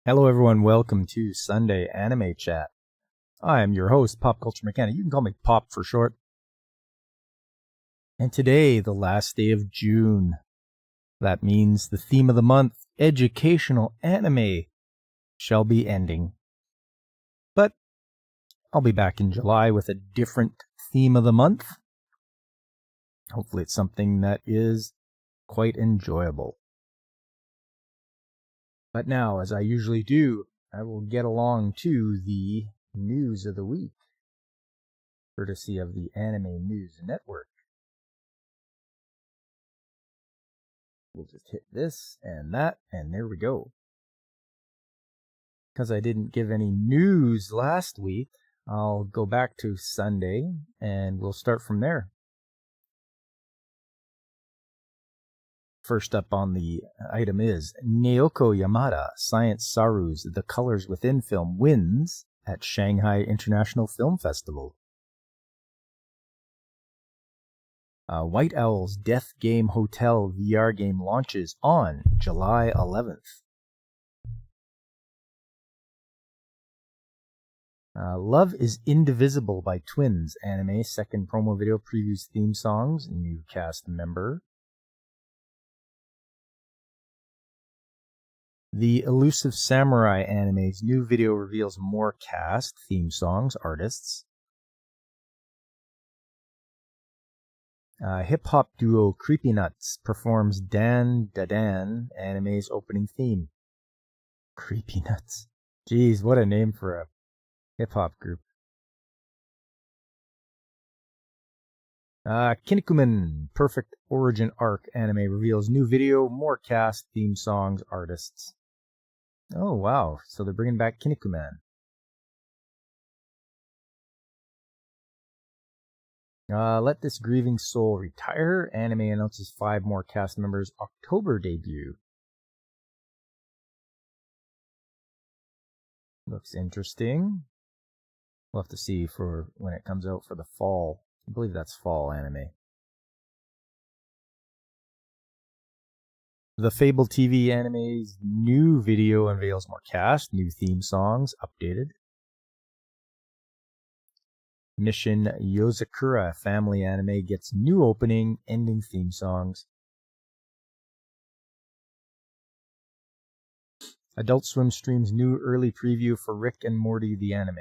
Hello everyone, welcome to Sunday Anime Chat. I am your host, Pop Culture Mechanic. You can call me Pop for short. And today, the last day of June. That means the theme of the month, educational anime, shall be ending. But I'll be back in July with a different theme of the month. Hopefully it's something that is quite enjoyable. But now, as I usually do, I will get along to the news of the week, courtesy of the Anime News Network. We'll just hit this and that, and there we go. Because I didn't give any news last week, I'll go back to Sunday, and we'll start from there. First up on the item is Naoko Yamada, Science Saru's The Colors Within film wins at Shanghai International Film Festival. White Owl's Death Game Hotel VR game launches on July 11th. Love is Indivisible by Twins anime second promo video previews theme songs, new cast member. The Elusive Samurai anime's new video reveals more cast, theme songs, artists. Hip-hop duo Creepy Nuts performs Dan Da Dan anime's opening theme. Creepy Nuts. Jeez, what a name for a hip-hop group. Kinnikuman Perfect Origin Arc anime reveals new video, more cast, theme songs, artists. Oh, wow. So they're bringing back Kinnikuman. Let This Grieving Soul Retire. Anime announces 5 more cast members' October debut. Looks interesting. We'll have to see for when it comes out for the fall. I believe that's fall anime. The Fable TV anime's new video unveils more cast, new theme songs, updated. Mission Yozakura family anime gets new opening, ending theme songs. Adult Swim streams new early preview for Rick and Morty the anime.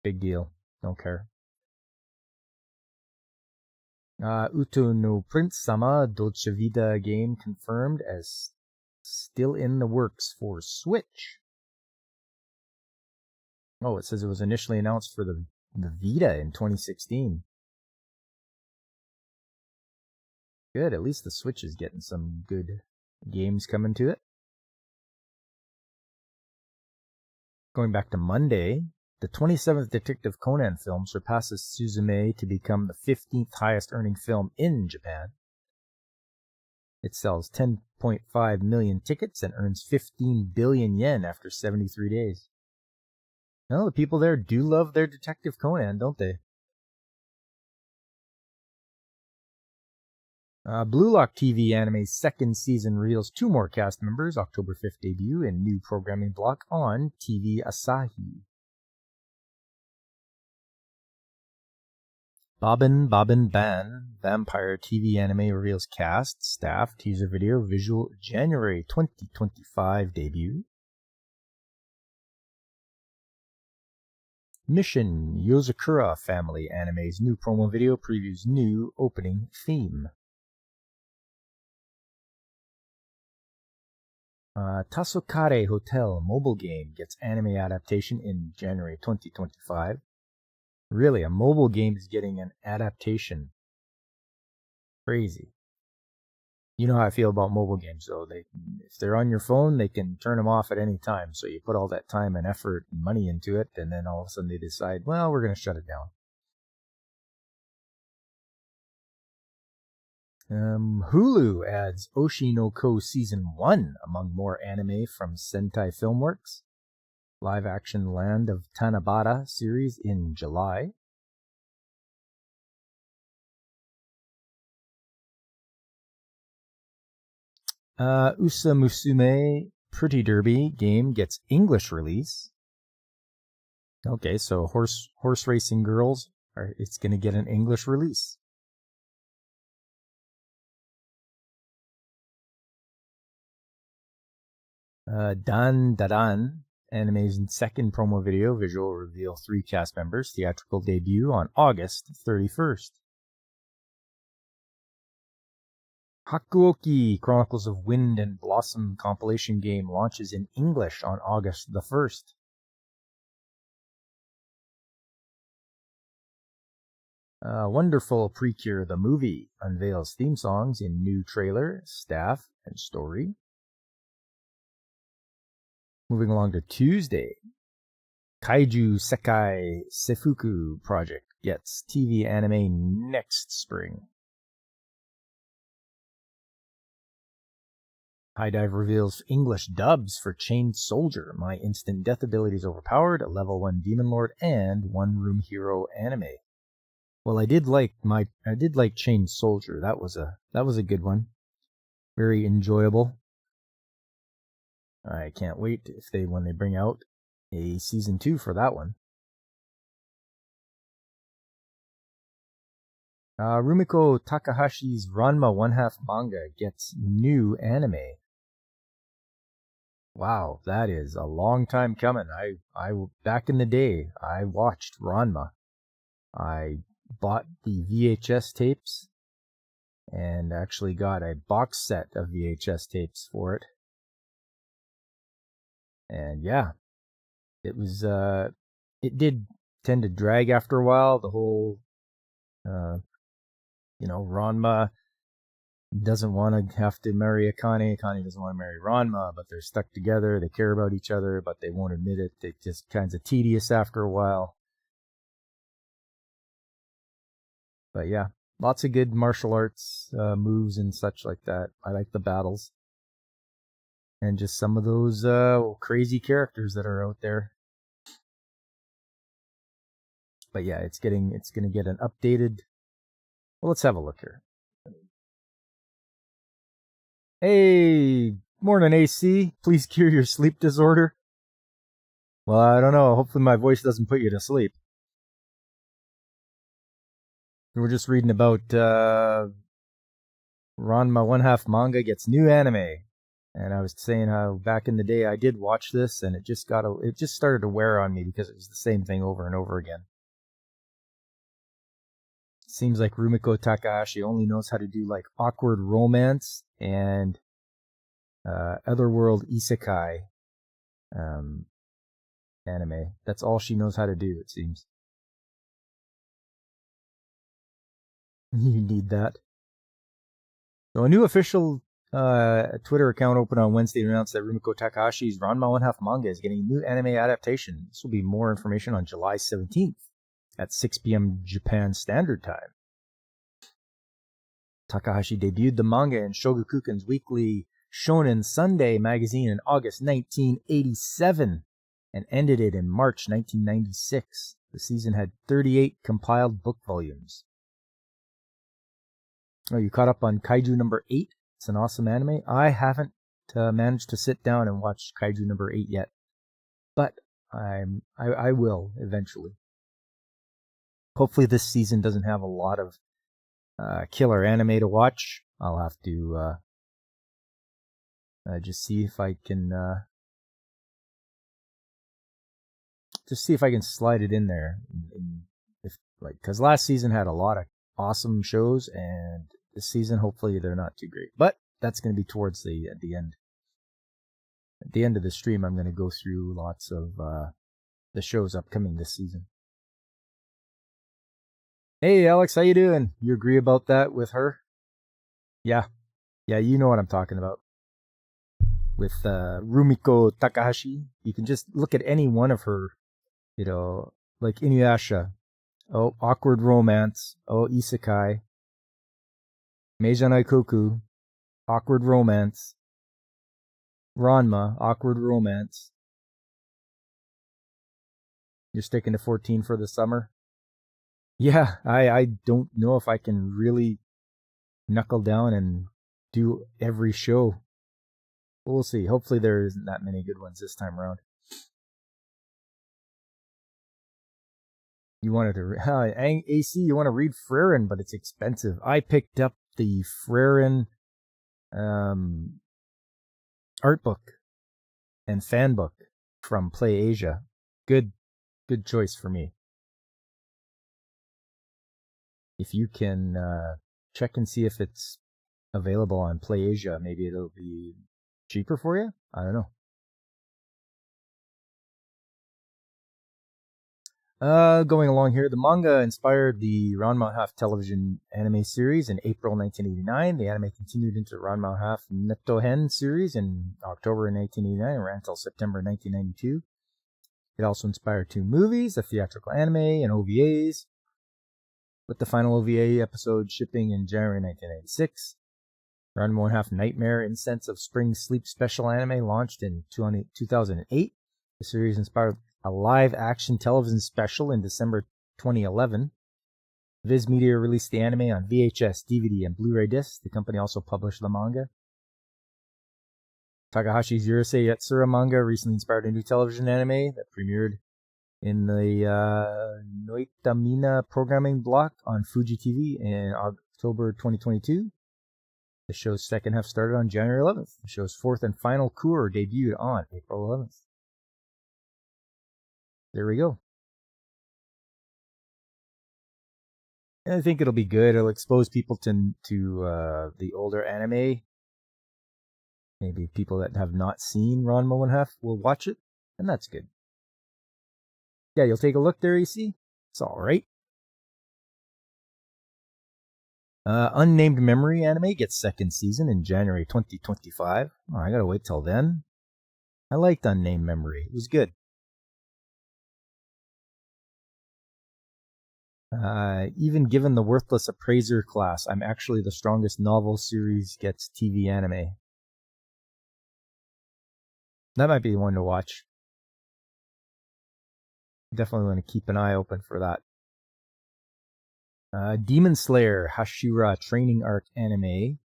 Big deal. Don't care. Uto no Prince Sama Dolce Vita game confirmed as still in the works for Switch. Oh, it says it was initially announced for the Vita in 2016. Good, at least the Switch is getting some good games coming to it. Going back to Monday, the 27th Detective Conan film surpasses Suzume to become the 15th highest earning film in Japan. It sells 10.5 million tickets and earns 15 billion yen after 73 days. Well, the people there do love their Detective Conan, don't they? Blue Lock TV anime's second season reveals 2 more cast members, October 5th debut, and new programming block on TV Asahi. Bobbin Bobbin Ban Vampire TV anime reveals cast, staff, teaser video, visual January 2025 debut. Mission Yozakura family anime's new promo video previews new opening theme. Tasokare Hotel mobile game gets anime adaptation in January 2025. Really, a mobile game is getting an adaptation. Crazy. You know how I feel about mobile games, though. If they're on your phone, they can turn them off at any time. So you put all that time and effort and money into it, and then all of a sudden they decide, well, we're going to shut it down. Hulu adds Oshi no Ko Season 1 among more anime from Sentai Filmworks. Live-action Land of Tanabata series in July. Usa Musume Pretty Derby game gets English release. Okay, so horse racing girls, it's going to get an English release. Dan Dadan anime's second promo video visual reveal 3 cast members, theatrical debut on August 31st. Hakuoki Chronicles of Wind and Blossom compilation game launches in English on August the 1st. Wonderful Precure the movie unveils theme songs in new trailer, staff, and story. Moving along to Tuesday, Kaiju Sekai Seifuku project gets TV anime next spring. High Dive reveals English dubs for Chained Soldier, My Instant Death Abilities Overpowered, Level 1 Demon Lord, and One Room Hero anime. Well, I did like Chained Soldier. That was a good one. Very enjoyable. I can't wait when they bring out a season 2 for that one. Rumiko Takahashi's Ranma One-Half manga gets new anime. Wow, that is a long time coming. I back in the day, I watched Ranma. I bought the VHS tapes and actually got a box set of VHS tapes for it. And yeah, it was it did tend to drag after a while. The whole Ranma doesn't want to have to marry Akane. Akane doesn't want to marry Ranma, but they're stuck together. They care about each other, but they won't admit it. It just kinds of tedious after a while. But yeah, lots of good martial arts moves and such like that. I like the battles. And just some of those crazy characters that are out there. But yeah, it's going to get an updated. Well, let's have a look here. Hey, morning AC. Please cure your sleep disorder. Well, I don't know. Hopefully my voice doesn't put you to sleep. We're just reading about Ranma One-Half manga gets new anime. And I was saying how back in the day I did watch this, and it just started to wear on me because it was the same thing over and over again. Seems like Rumiko Takahashi only knows how to do like awkward romance and otherworld isekai anime. That's all she knows how to do, it seems. You need that. So a new official Twitter account opened on Wednesday to announce that Rumiko Takahashi's Ranma One-Half manga is getting a new anime adaptation. This will be more information on July 17th at 6 p.m. Japan Standard Time. Takahashi debuted the manga in Shogakukan's weekly Shonen Sunday magazine in August 1987 and ended it in March 1996. The season had 38 compiled book volumes. Oh, you caught up on Kaiju number 8? It's an awesome anime. I haven't managed to sit down and watch Kaiju number 8 yet, but I will eventually. Hopefully this season doesn't have a lot of killer anime to watch. I'll have to just see if I can slide it in there. Because last season had a lot of awesome shows, and this season hopefully they're not too great. But that's going to be towards the end. At the end of the stream, I'm going to go through lots of the shows upcoming this season. Hey, Alex, how you doing? You agree about that with her? Yeah, you know what I'm talking about. With Rumiko Takahashi, you can just look at any one of her, like Inuyasha. Oh, awkward romance. Oh, isekai. Meijanai Koku, awkward romance. Ranma, awkward romance. You're sticking to 14 for the summer? Yeah, I don't know if I can really knuckle down and do every show. We'll see. Hopefully there isn't that many good ones this time around. You wanted to AC. You want to read Frieren, but it's expensive. I picked up the Frieren art book and fan book from Play Asia. Good choice for me. If you can check and see if it's available on Play Asia, maybe it'll be cheaper for you. I don't know. Going along here, the manga inspired the Ranma Half television anime series in April 1989. The anime continued into Ranma Half Netohen series in October 1989 and ran until September 1992. It also inspired 2 movies, a theatrical anime, and OVAs, with the final OVA episode shipping in January 1996. Ranma Half Nightmare Incense of Spring Sleep special anime launched in 2008. The series inspired a live-action television special in December 2011. Viz Media released the anime on VHS, DVD, and Blu-ray discs. The company also published the manga. Takahashi's Urusei Yatsura manga recently inspired a new television anime that premiered in the Noitamina programming block on Fuji TV in October 2022. The show's second half started on January 11th. The show's fourth and final cour debuted on April 11th. There we go. And I think it'll be good. It'll expose people to the older anime. Maybe people that have not seen Ranma 1/2 will watch it, and that's good. Yeah, you'll take a look there, AC. It's all right. Unnamed Memory anime gets second season in January 2025. Oh, I gotta wait till then. I liked Unnamed Memory. It was good. Even given the worthless appraiser class, I'm actually the strongest novel series gets TV anime. That might be one to watch. Definitely want to keep an eye open for that. Demon Slayer Hashira Training Arc anime,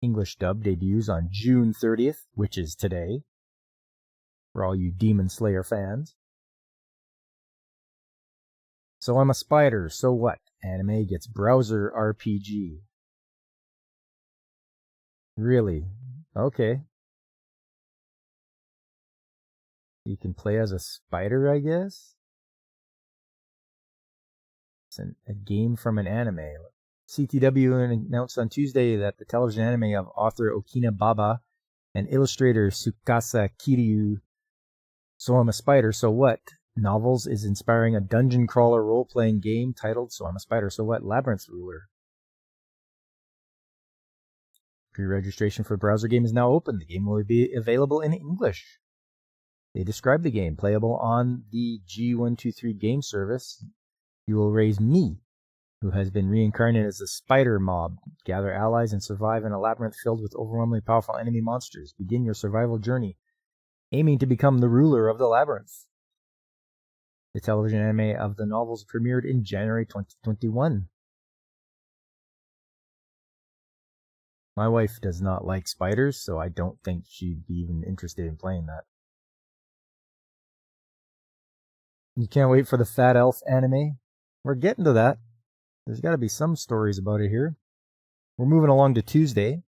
English dub, debuts on June 30th, which is today, for all you Demon Slayer fans. So I'm a Spider, so what? Anime gets browser RPG. Really? Okay. You can play as a spider, I guess? It's a game from an anime. CTW announced on Tuesday that the television anime of author Okina Baba and illustrator Tsukasa Kiryu, So I'm a Spider, So What? Novels is inspiring a dungeon crawler role-playing game titled So I'm a Spider, So What? Labyrinth Ruler. Pre-registration for the browser game is now open. The game will be available in English. They describe the game playable on the G123 game service. You will raise Me, who has been reincarnated as a spider mob, gather allies, and survive in a labyrinth filled with overwhelmingly powerful enemy monsters. Begin your survival journey, aiming to become the ruler of the labyrinth. The television anime of the novels premiered in January 2021. My wife does not like spiders, so I don't think she'd be even interested in playing that. You can't wait for the Fat Elf anime? We're getting to that. There's got to be some stories about it here. We're moving along to Tuesday.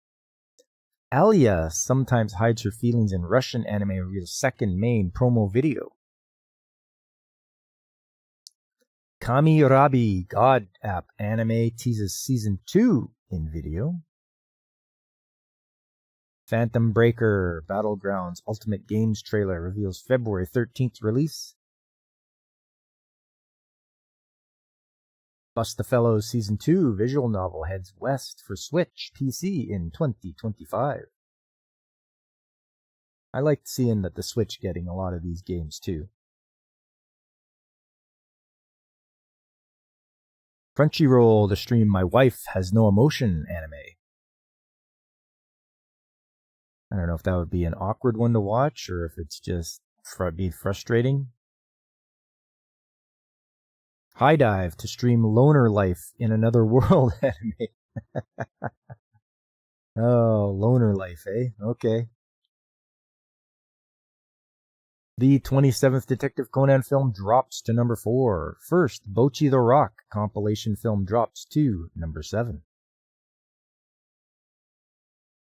Alia sometimes hides her feelings in Russian anime reveals second main promo video. Kami Rabi God app anime teases season 2 in video. Phantom Breaker Battlegrounds Ultimate Games trailer reveals February 13th release. Bust the Fellows Season 2 visual novel heads west for Switch PC in 2025. I liked seeing that the Switch getting a lot of these games too. Crunchyroll to stream My Wife Has No Emotion anime. I don't know if that would be an awkward one to watch or if it's just be frustrating. High Dive to stream Loner Life in Another World anime. Oh, Loner Life, eh? Okay. The 27th Detective Conan film drops to number 4. First, Bocchi the Rock compilation film drops to number 7.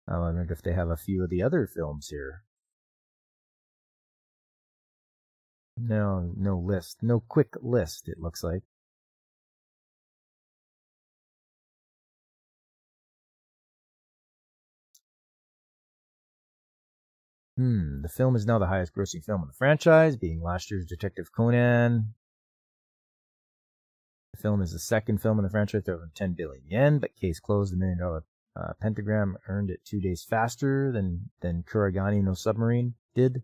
I wonder if they have a few of the other films here. No list. No quick list, it looks like. The film is now the highest grossing film in the franchise, being last year's Detective Conan. The film is the second film in the franchise to over 10 billion yen, but case closed. The $1 million Pentagram earned it 2 days faster than Kuragani no Submarine did.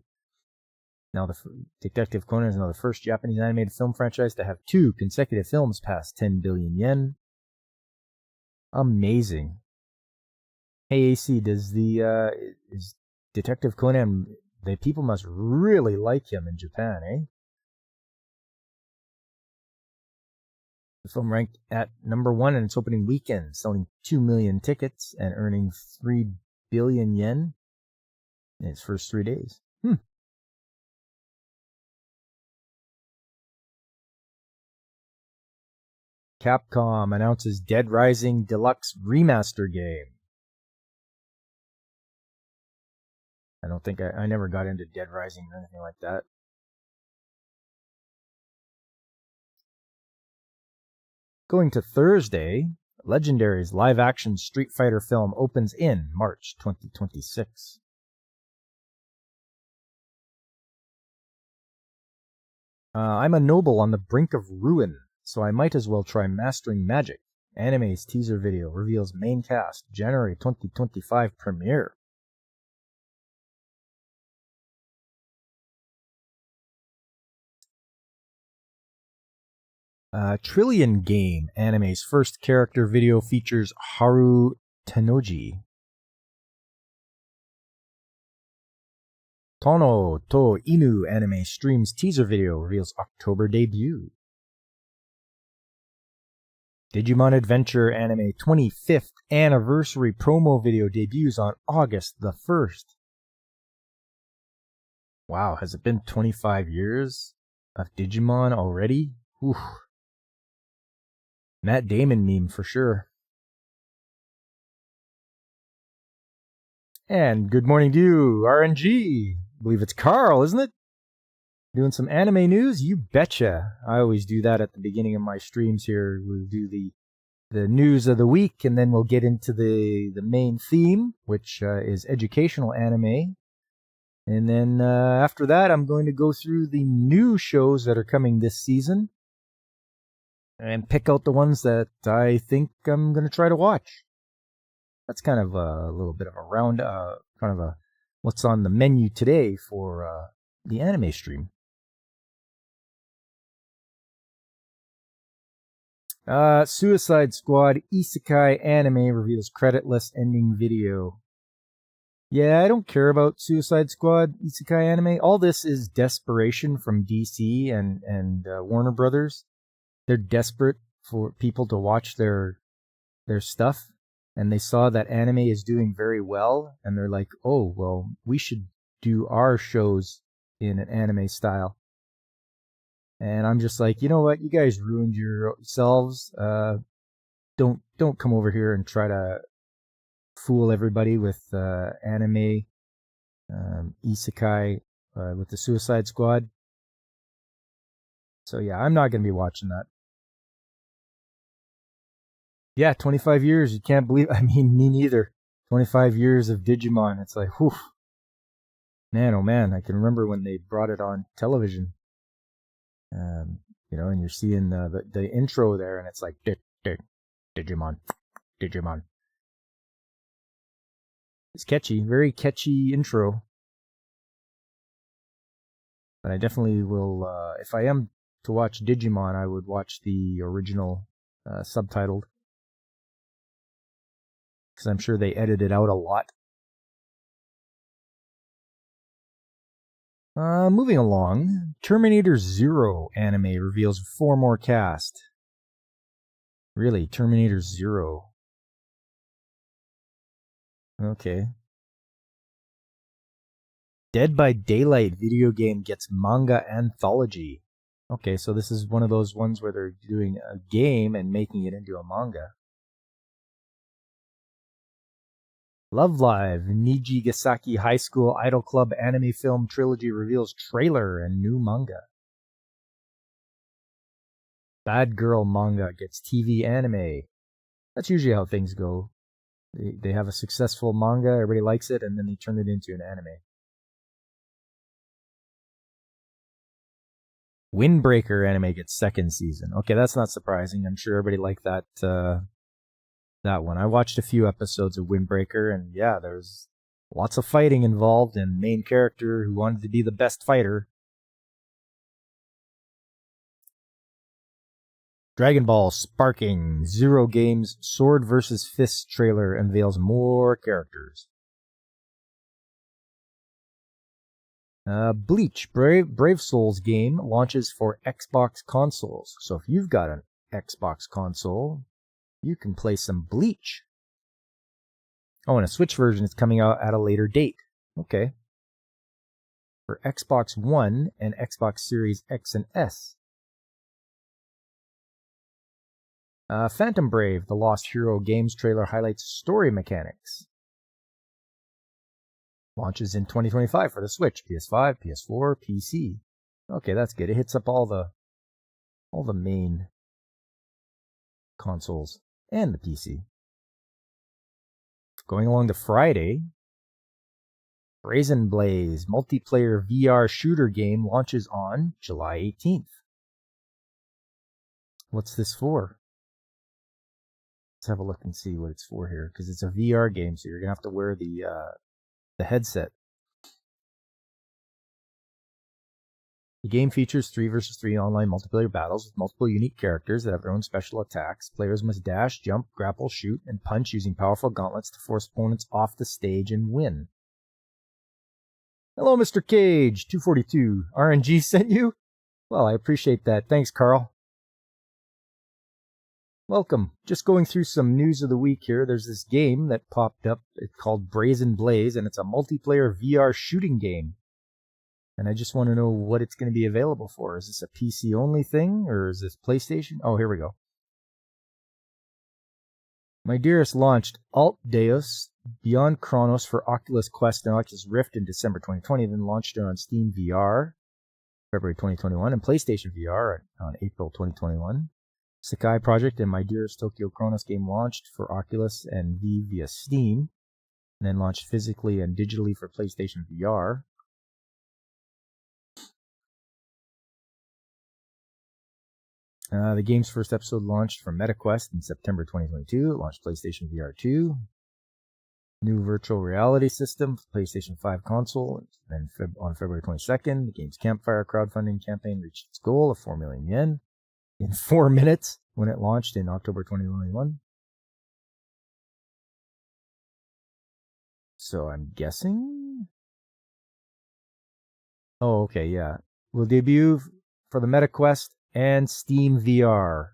Now, the Detective Conan is now the first Japanese animated film franchise to have 2 consecutive films pass 10 billion yen. Amazing. Hey, AC, does is Detective Conan, the people must really like him in Japan, eh? The film ranked at number 1 in its opening weekend, selling 2 million tickets and earning 3 billion yen in its first 3 days. Capcom announces Dead Rising Deluxe Remaster game. I don't think I never got into Dead Rising or anything like that. Going to Thursday, Legendary's live-action Street Fighter film opens in March 2026. I'm a noble on the brink of ruin, so I might as well try mastering magic. Anime's teaser video reveals main cast, January 2025 premiere. Trillion Game, anime's first character video, features Haru Tennoji. Tono to Inu anime streams teaser video, reveals October debut. Digimon Adventure anime 25th anniversary promo video debuts on August the 1st. Wow, has it been 25 years of Digimon already? Oof. Matt Damon meme for sure. And good morning to you, RNG. I believe it's Carl, isn't it? Doing some anime news? You betcha. I always do that at the beginning of my streams here. We'll do the news of the week, and then we'll get into the main theme, which is educational anime. And then after that, I'm going to go through the new shows that are coming this season and pick out the ones that I think I'm going to try to watch. That's kind of a little bit of a round, kind of a what's on the menu today for the anime stream. Suicide Squad Isekai anime reveals creditless ending video. Yeah, I don't care about Suicide Squad Isekai anime. All this is desperation from DC and Warner Brothers. They're desperate for people to watch their stuff, and they saw that anime is doing very well, and they're like, oh, well, we should do our shows in an anime style. And I'm just like, you know what? You guys ruined yourselves. Don't come over here and try to fool everybody with anime isekai with the Suicide Squad. So yeah, I'm not going to be watching that. Yeah, 25 years. You can't believe. I mean, me neither. 25 years of Digimon. It's like, whew. Man, oh man. I can remember when they brought it on television. You know, and you're seeing the intro there, and it's like, Digimon. It's catchy. Very catchy intro. But I definitely will, if I am to watch Digimon, I would watch the original subtitled. Because I'm sure they edited out a lot. Moving along, Terminator Zero anime reveals 4 more cast. Really, Terminator Zero. Okay. Dead by Daylight video game gets manga anthology. Okay, so this is one of those ones where they're doing a game and making it into a manga. Love Live, Nijigasaki High School Idol Club anime film trilogy reveals trailer and new manga. Bad Girl manga gets TV anime. That's usually how things go. They have a successful manga, everybody likes it, and then they turn it into an anime. Windbreaker anime gets second season. Okay, that's not surprising. I'm sure everybody liked that that one. I watched a few episodes of Windbreaker, and yeah, there's lots of fighting involved, and main character who wanted to be the best fighter. Dragon Ball Sparking Zero Games Sword vs. Fist trailer unveils more characters. Bleach Brave Souls game launches for Xbox consoles. So if you've got an Xbox console, you can play some Bleach. Oh, and a Switch version is coming out at a later date. Okay. For Xbox One and Xbox Series X and S. Phantom Brave, the Lost Hero Games trailer highlights story mechanics. Launches in 2025 for the Switch, PS5, PS4, PC. Okay, that's good. It hits up all the main consoles and the PC. Going along to Friday, Brazen Blaze multiplayer VR shooter game launches on July 18th. What's this for? Let's have a look and see what it's for here, because it's a VR game, so you're gonna have to wear the headset. The game features 3 versus 3 online multiplayer battles with multiple unique characters that have their own special attacks. Players must dash, jump, grapple, shoot, and punch using powerful gauntlets to force opponents off the stage and win. Hello, Mr. Cage, 242. RNG sent you? Well, I appreciate that. Thanks, Carl. Welcome. Just going through some news of the week here. There's this game that popped up. It's called Brazen Blaze, and it's a multiplayer VR shooting game. And I just want to know what it's going to be available for. Is this a PC-only thing, or is this PlayStation? Oh, here we go. My Dearest launched Alt Deus Beyond Chronos for Oculus Quest and Oculus Rift in December 2020, then launched it on Steam VR February 2021 and PlayStation VR on April 2021. Sakai Project and My Dearest Tokyo Chronos game launched for Oculus and Vive via Steam, and then launched physically and digitally for PlayStation VR. The game's first episode launched from MetaQuest in September 2022. It launched PlayStation VR 2. New virtual reality system for PlayStation 5 console. Then on February 22nd, the game's Campfire crowdfunding campaign reached its goal of 4 million yen in 4 minutes when it launched in October 2021. So I'm guessing... Oh, okay, yeah. Will debut for the MetaQuest and Steam VR.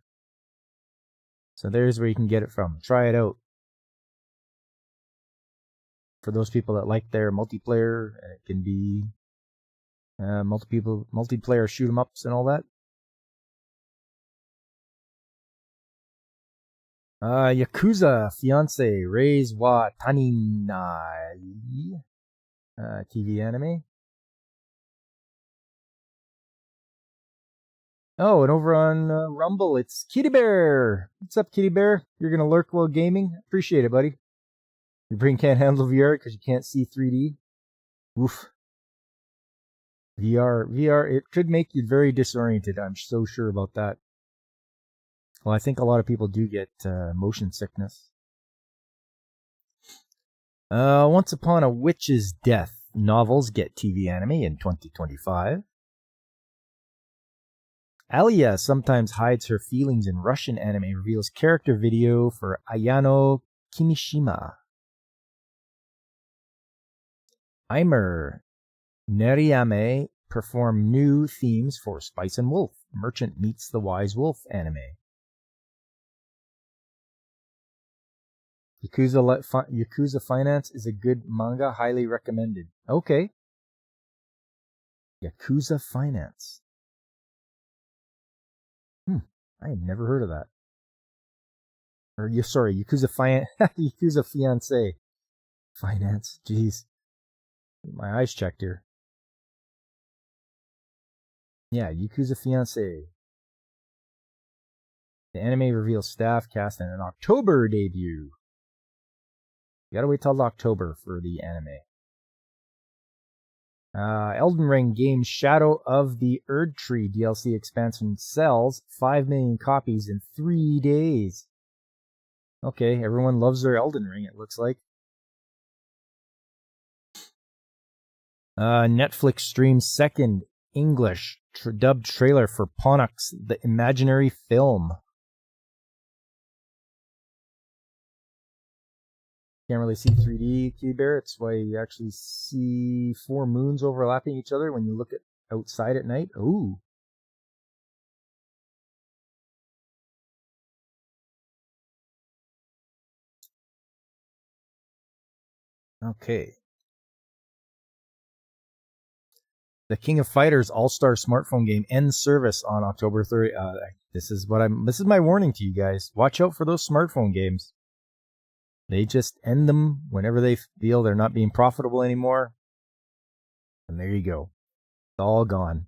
So there's where you can get it from. Try it out. For those people that like their multiplayer, and it can be multiplayer shoot 'em ups and all that. Yakuza Fiance Reis wa Taninai TV anime. Oh, and over on Rumble, it's Kitty Bear. What's up, Kitty Bear? You're gonna lurk while gaming? Appreciate it, buddy. Your brain can't handle VR because you can't see 3D. Oof. VR, it could make you very disoriented. I'm so sure about that. Well, I think a lot of people do get motion sickness. Once Upon a Witch's Death novels get TV anime in 2025. Alia sometimes hides her feelings in Russian anime, reveals character video for Ayano Kimishima. Aimer Neriyame perform new themes for Spice and Wolf. Merchant Meets the Wise Wolf anime. Yakuza Finance is a good manga, highly recommended. Okay. Yakuza Finance. I had never heard of that. Or Yakuza Yakuza Fiance. Finance. Jeez. My eyes checked here. Yeah, Yakuza Fiance. The anime reveals staff, cast, and an October debut. You gotta wait till October for the anime. Elden Ring game Shadow of the Erdtree DLC expansion sells 5 million copies in 3 days. Okay, everyone loves their Elden Ring, it looks like. Netflix streams second English dubbed trailer for Ponux, the Imaginary Film. Can't really see 3D, Keybear. It's why you actually see 4 moons overlapping each other when you look at outside at night. Ooh. Okay. The King of Fighters All-Star smartphone game ends service on October 30. This is my warning to you guys. Watch out for those smartphone games. They just end them whenever they feel they're not being profitable anymore. And there you go. It's all gone.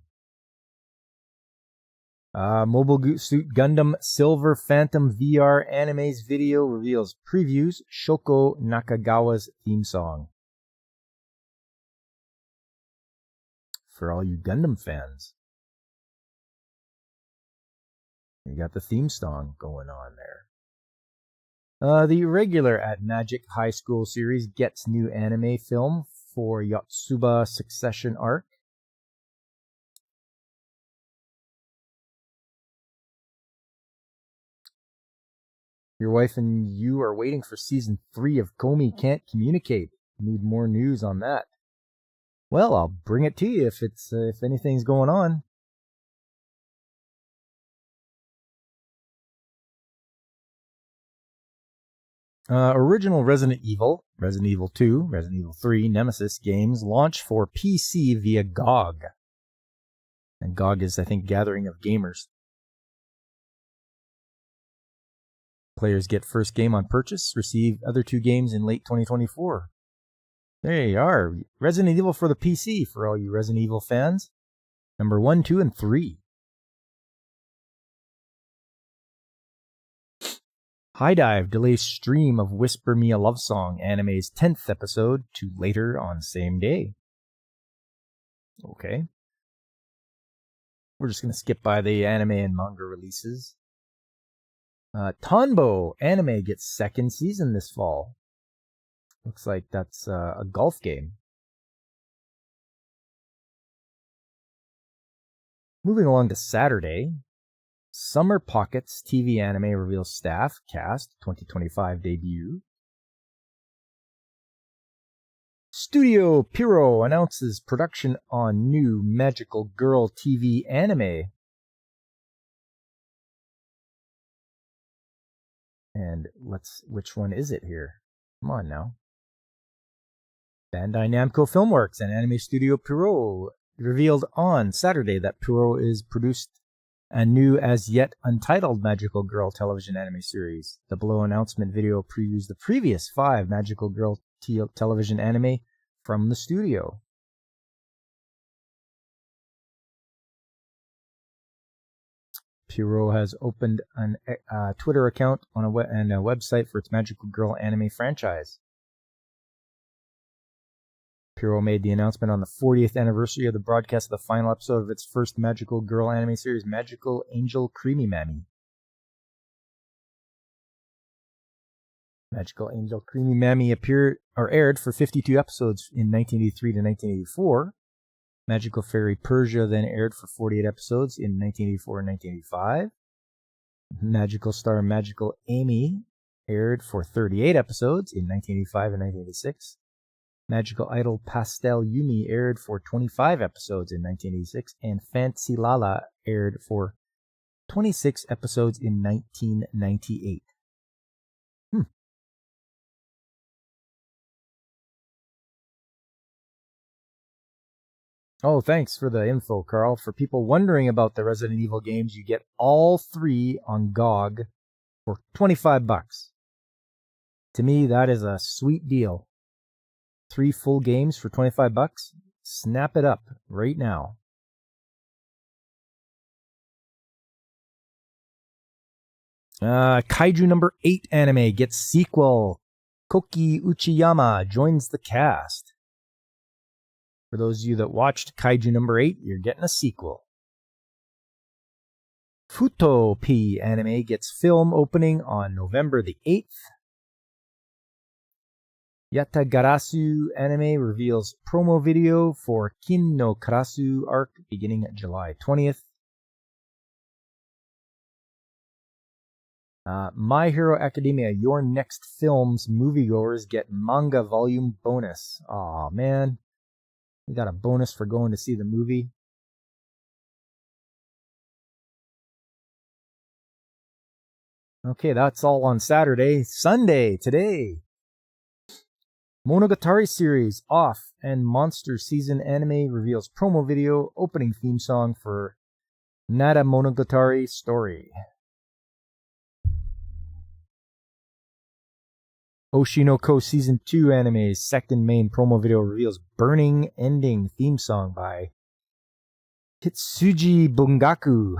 Mobile Suit Gundam Silver Phantom VR Anime's video reveals previews Shoko Nakagawa's theme song. For all you Gundam fans. You got the theme song going on there. The regular at Magic High School series gets new anime film for Yotsuba Succession Arc. Your wife and you are waiting for season 3 of Komi Can't Communicate. Need more news on that? Well, I'll bring it to you if anything's going on. Original Resident Evil 2, Resident Evil 3, Nemesis games launch for PC via GOG. And GOG is, I think, Gathering of Gamers. Players get first game on purchase, receive other 2 games in late 2024. There you are. Resident Evil for the PC for all you Resident Evil fans. Number 1, 2, and 3. High Dive delays stream of Whisper Me a Love Song anime's 10th episode to later on same day. Okay. We're just going to skip by the anime and manga releases. Tonbo anime gets 2nd season this fall. Looks like that's a golf game. Moving along to Saturday. Summer Pockets TV anime reveals staff, cast, 2025 debut. Studio Pierrot announces production on new Magical Girl TV anime. And which one is it here? Come on now. Bandai Namco Filmworks and Anime Studio Pierrot revealed on Saturday that Pierrot is produced a new as yet untitled Magical Girl television anime series. The below announcement video previews the previous 5 Magical Girl television anime from the studio. Pierrot has opened a Twitter account and a website for its Magical Girl anime franchise. Pierrot made the announcement on the 40th anniversary of the broadcast of the final episode of its first Magical Girl anime series, Magical Angel Creamy Mammy. Magical Angel Creamy Mammy aired for 52 episodes in 1983 to 1984. Magical Fairy Persia then aired for 48 episodes in 1984 and 1985. Magical Star Magical Amy aired for 38 episodes in 1985 and 1986. Magical Idol Pastel Yumi aired for 25 episodes in 1986, and Fancy Lala aired for 26 episodes in 1998. Oh, thanks for the info, Carl. For people wondering about the Resident Evil games, you get all 3 on GOG for $25. To me, that is a sweet deal. 3 full games for $25? Snap it up right now. Kaiju number 8 anime gets sequel. Koki Uchiyama joins the cast. For those of you that watched Kaiju number 8, you're getting a sequel. Futo P anime gets film opening on November the 8th. Yatagarasu anime reveals promo video for Kin no Karasu arc beginning July 20th. My Hero Academia, Your Next Film's moviegoers get manga volume bonus. Aw, man. We got a bonus for going to see the movie. Okay, that's all on Saturday. Sunday, today. Monogatari series off and Monster Season anime reveals promo video opening theme song for Nada Monogatari Story. Oshinoko Season 2 anime's second main promo video reveals burning ending theme song by Hitsuji Bungaku.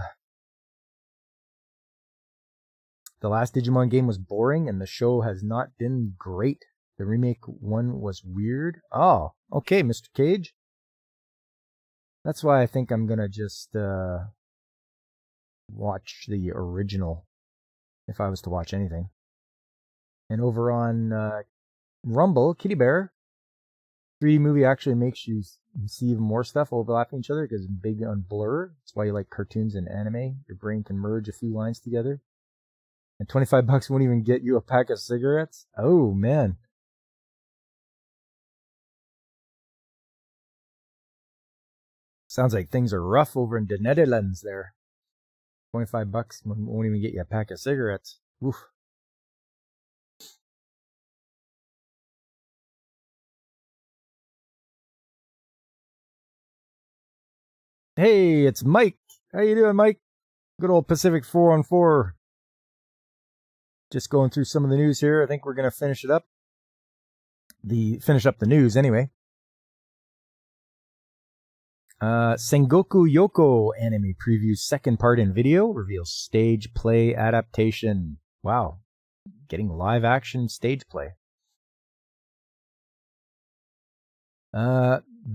The last Digimon game was boring and the show has not been great. The remake one was weird. Oh, okay, Mr. Cage. That's why I think I'm gonna just watch the original if I was to watch anything. And over on Rumble, Kitty Bear, 3 movie actually makes you see even more stuff overlapping each other because it's big on blur. That's why you like cartoons and anime. Your brain can merge a few lines together. And $25 won't even get you a pack of cigarettes? Oh, man. Sounds like things are rough over in the Netherlands there. $25 won't even get you a pack of cigarettes. Oof. Hey, it's Mike. How you doing, Mike? Good old Pacific 4-on-4. Just going through some of the news here. I think we're going to finish it up. Finish up the news anyway. Sengoku Yoko anime previews second part in video reveals stage play adaptation. Wow. Getting live action stage play.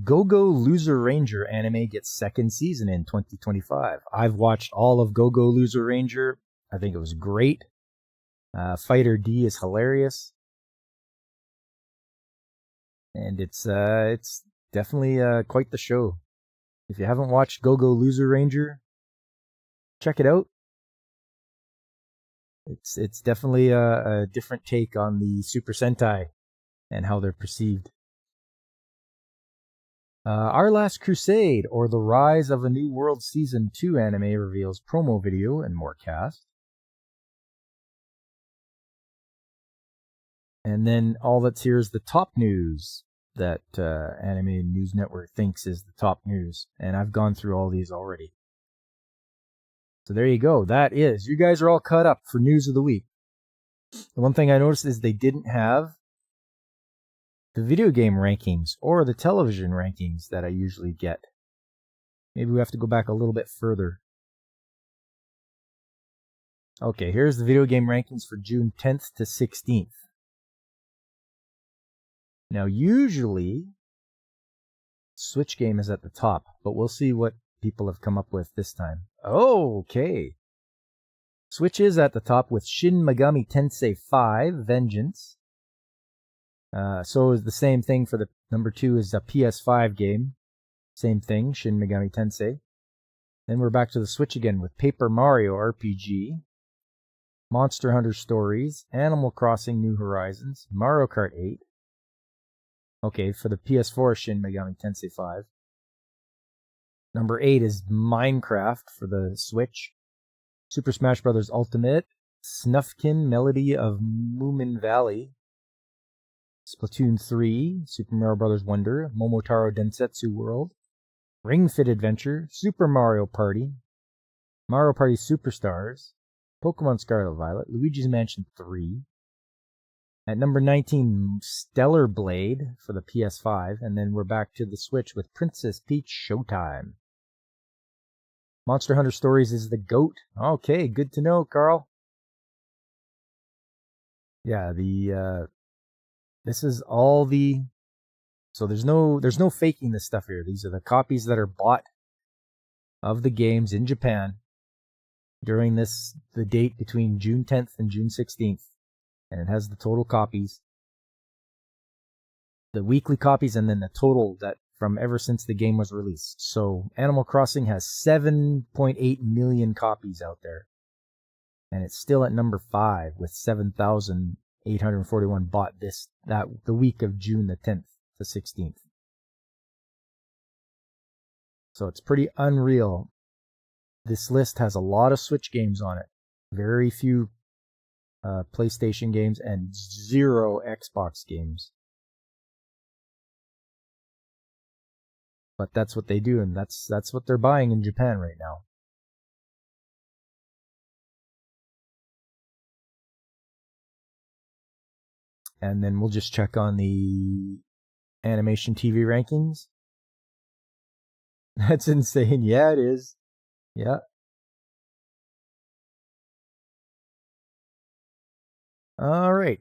Go-Go Loser Ranger anime gets second season in 2025. I've watched all of Go-Go Loser Ranger. I think it was great. Fighter D is hilarious. And it's definitely quite the show. If you haven't watched Go-Go Loser Ranger, check it out. It's definitely a different take on the Super Sentai and how they're perceived. Our Last Crusade, or The Rise of a New World Season 2 anime reveals promo video and more cast. And then all that's here is the top news that Anime News Network thinks is the top news. And I've gone through all these already. So there you go. That is. You guys are all caught up for news of the week. The one thing I noticed is they didn't have the video game rankings or the television rankings that I usually get. Maybe we have to go back a little bit further. Okay, here's the video game rankings for June 10th to 16th. Now, usually, Switch game is at the top, but we'll see what people have come up with this time. Oh, okay. Switch is at the top with Shin Megami Tensei 5 Vengeance. So is the same thing for the number 2 is a PS5 game. Same thing, Shin Megami Tensei. Then we're back to the Switch again with Paper Mario RPG, Monster Hunter Stories, Animal Crossing New Horizons, Mario Kart 8. Okay, for the PS4, Shin Megami Tensei 5. Number 8 is Minecraft for the Switch. Super Smash Bros. Ultimate, Snufkin Melody of Moomin Valley, Splatoon 3, Super Mario Bros. Wonder, Momotaro Densetsu World, Ring Fit Adventure, Super Mario Party, Mario Party Superstars, Pokemon Scarlet Violet, Luigi's Mansion 3. At number 19, Stellar Blade for the PS5, and then we're back to the Switch with Princess Peach Showtime. Monster Hunter Stories is the GOAT. Okay, good to know, Carl. Yeah, this is all the... So there's no faking this stuff here. These are the copies that are bought of the games in Japan during the date between June 10th and June 16th. And it has the total copies, the weekly copies, and then the total that from ever since the game was released. So Animal Crossing has 7.8 million copies out there. And it's still at number 5 with 7,841 bought the week of June the 10th to 16th. So it's pretty unreal. This list has a lot of Switch games on it. Very few PlayStation games and 0 Xbox games. But that's what they do, and that's what they're buying in Japan right now. And then we'll just check on the Animation TV rankings. That's insane. Yeah, it is. Yeah. All right.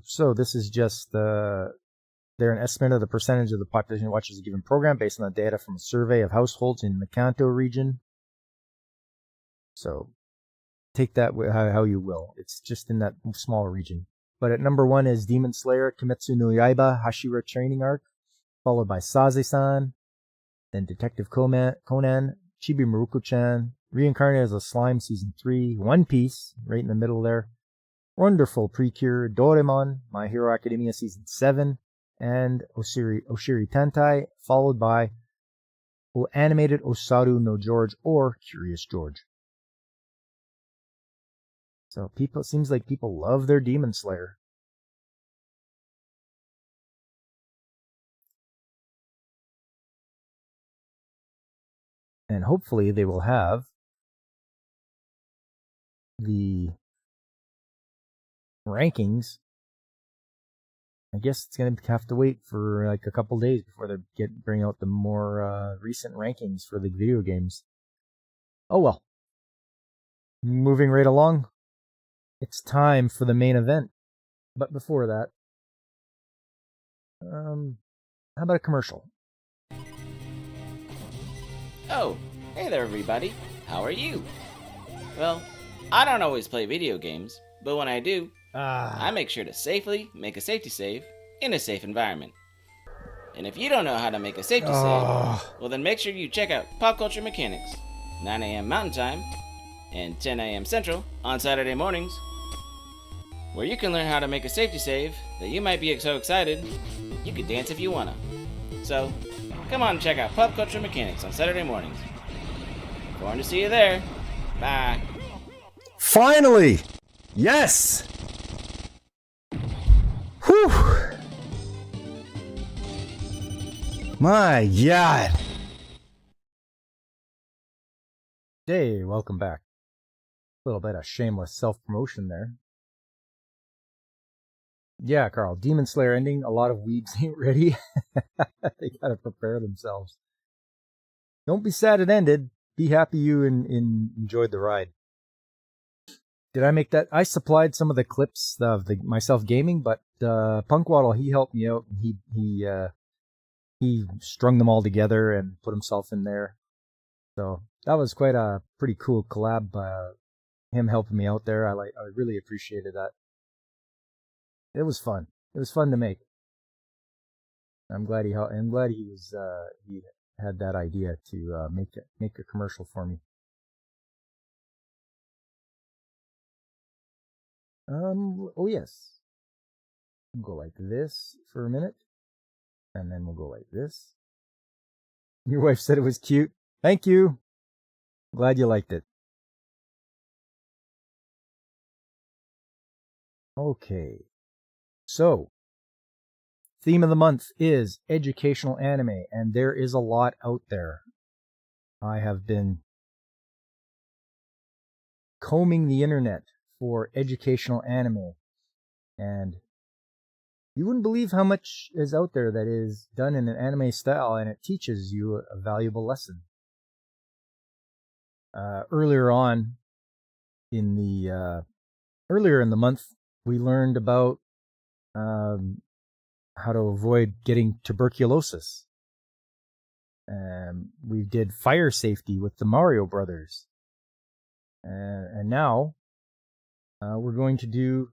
So this is just they're an estimate of the percentage of the population who watches a given program based on the data from a survey of households in the Kanto region. So take that how you will. It's just in that small region. But at number 1 is Demon Slayer Kimetsu no Yaiba Hashira Training Arc, followed by Saze-san, then Detective Conan, Chibi Maruko-chan, Reincarnated as a Slime Season 3, One Piece, right in the middle there, Wonderful Precure, Doraemon, My Hero Academia Season 7, and Oshiri Tantai, followed by Animated Osaru no George or Curious George. So seems like people love their Demon Slayer. And hopefully they will have the rankings. I guess it's going to have to wait for like a couple days before they bring out the more recent rankings for the video games. Oh well. Moving right along. It's time for the main event. But before that, how about a commercial? Oh, hey there everybody. How are you? Well, I don't always play video games, but when I do, I make sure to safely make a safety save in a safe environment. And if you don't know how to make a safety save, well then make sure you check out Pop Culture Mechanics, 9 a.m. Mountain Time and 10 a.m. Central on Saturday mornings, where you can learn how to make a safety save that you might be so excited you could dance if you wanna. So, come on and check out Pop Culture Mechanics on Saturday mornings. Going to see you there. Bye. Finally! Yes! Whew! My God! Hey, welcome back. A little bit of shameless self-promotion there. Yeah, Carl, Demon Slayer ending. A lot of weebs ain't ready. They gotta prepare themselves. Don't be sad it ended. Be happy you enjoyed the ride. Did I make that? I supplied some of the clips of myself gaming, but Punkwaddle, he helped me out. He strung them all together and put himself in there. So that was quite a pretty cool collab. Him helping me out there, I really appreciated that. It was fun. It was fun to make. I'm glad he was he had that idea to make a commercial for me. Oh yes. We'll go like this for a minute, and then we'll go like this. Your wife said it was cute. Thank you. Glad you liked it. Okay. So, theme of the month is educational anime, and there is a lot out there. I have been combing the internet for educational anime, and you wouldn't believe how much is out there that is done in an anime style, and it teaches you a valuable lesson. Earlier in the month, we learned about how to avoid getting tuberculosis. We did fire safety with the Mario Brothers. And now we're going to do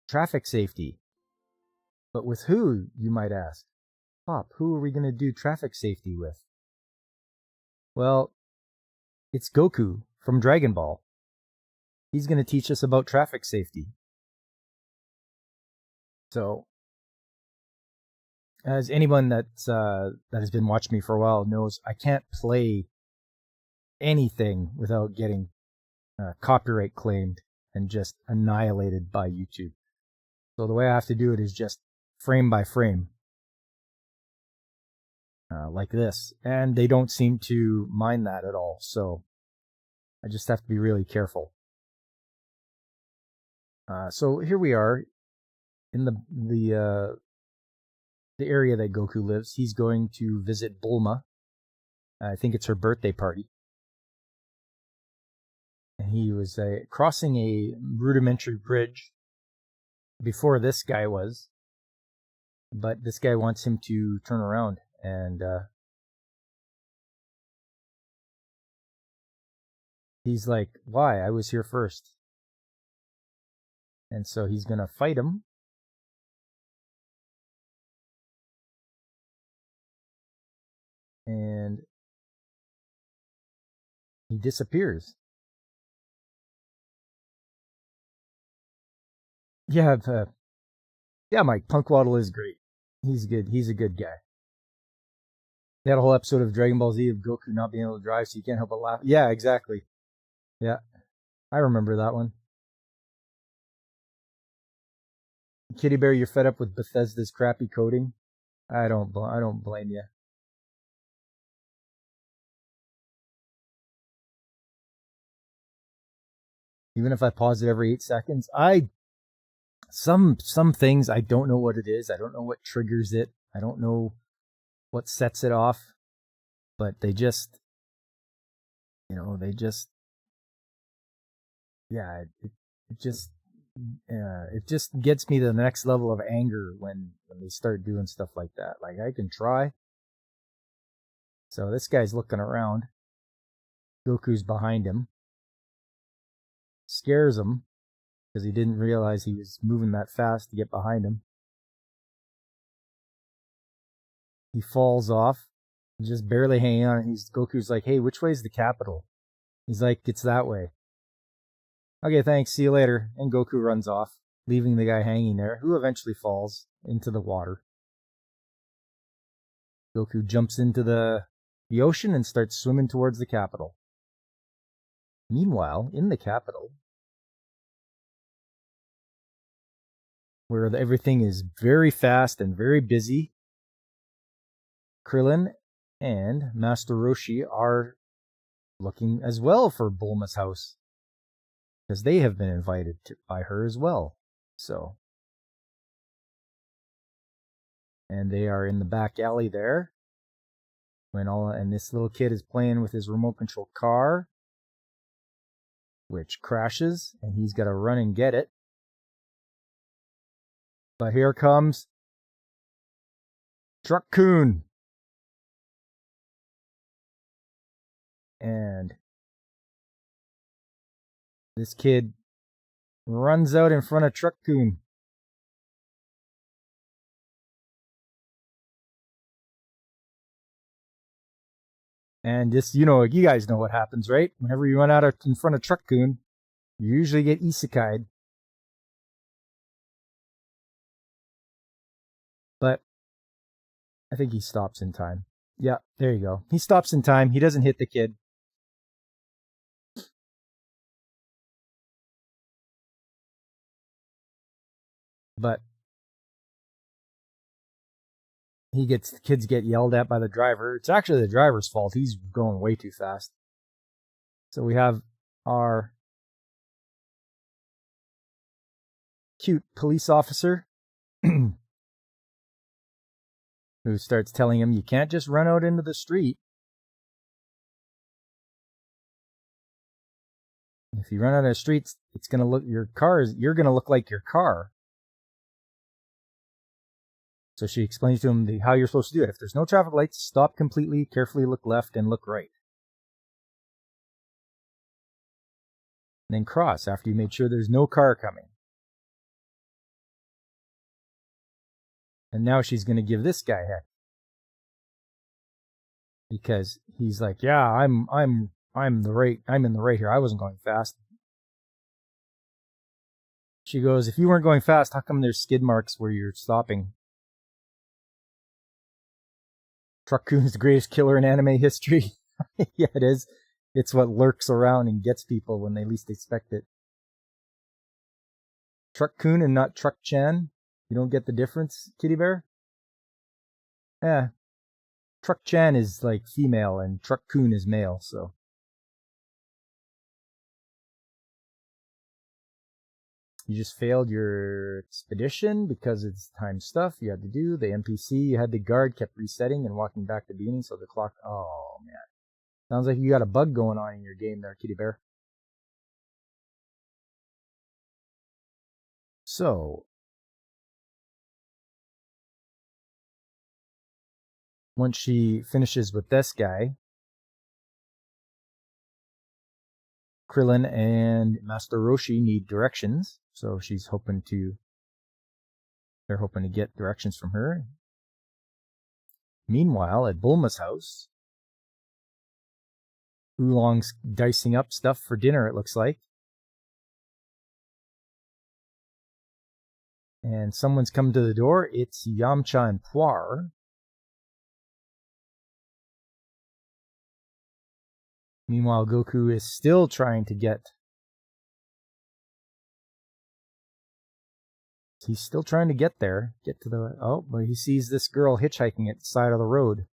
traffic safety. But with who, you might ask? Pop, who are we going to do traffic safety with? Well, it's Goku from Dragon Ball. He's going to teach us about traffic safety. So, as anyone that has been watching me for a while knows, I can't play anything without getting copyright claimed and just annihilated by YouTube. So the way I have to do it is just frame by frame, like this. And they don't seem to mind that at all. So I just have to be really careful. So here we are in the area that Goku lives. He's going to visit Bulma. I think it's her birthday party. And he was crossing a rudimentary bridge before this guy was. But this guy wants him to turn around, and he's like, why? I was here first. And so he's going to fight him. And he disappears. Yeah, Mike, Punkwaddle is great. He's good. He's a good guy. They had a whole episode of Dragon Ball Z of Goku not being able to drive, so you can't help but laugh. Yeah, exactly. Yeah, I remember that one. Kitty Bear, you're fed up with Bethesda's crappy coding? I don't blame you. Even if I pause it every 8 seconds, some things I don't know what it is. I don't know what triggers it. I don't know what sets it off. But they just, it just gets me to the next level of anger when they start doing stuff like that. Like, I can try. So this guy's looking around. Goku's behind him. Scares him because he didn't realize he was moving that fast to get behind him. He falls off. He's just barely hanging on. Goku's like, hey, which way is the capital? He's like, it's that way. Okay, thanks. See you later. And Goku runs off, leaving the guy hanging there, who eventually falls into the water. Goku jumps into the ocean and starts swimming towards the capital. Meanwhile, in the capital, where everything is very fast and very busy, Krillin and Master Roshi are looking as well for Bulma's house, because they have been invited by her as well. So, and they are in the back alley there, and this little kid is playing with his remote control car, which crashes, and he's got to run and get it. But here comes Truck-kun. And this kid runs out in front of Truck-kun. And just, you guys know what happens, right? Whenever you run out in front of Truck-kun, you usually get isekai'd. But I think he stops in time. Yeah, there you go. He stops in time. He doesn't hit the kid. But The kids get yelled at by the driver. It's actually the driver's fault. He's going way too fast. So we have our cute police officer who starts telling him, you can't just run out into the street. If you run out of the streets, it's going to look, you're going to look like your car. So she explains to him how you're supposed to do it. If there's no traffic lights, stop completely, carefully look left and look right. And then cross after you made sure there's no car coming. And now she's going to give this guy heck. Because he's like, yeah, I'm in the right here. I wasn't going fast. She goes, if you weren't going fast, how come there's skid marks where you're stopping? Truck-kun is the greatest killer in anime history. Yeah, it is. It's what lurks around and gets people when they least expect it. Truck-kun and not Truck-chan. You don't get the difference, Kitty Bear? Yeah. Truck-chan is like female and Truck-kun is male, so. You just failed your expedition because it's time stuff you had to do. The NPC you had to guard kept resetting and walking back to the beginning, so the clock... Oh, man. Sounds like you got a bug going on in your game there, Kitty Bear. So... once she finishes with this guy, Krillin and Master Roshi need directions. So they're hoping to get directions from her. Meanwhile, at Bulma's house, Oolong's dicing up stuff for dinner, it looks like. And someone's come to the door. It's Yamcha and Puar. Meanwhile, Goku is still trying to get... He's still trying to get there. Get to the... Oh, but he sees this girl hitchhiking at the side of the road.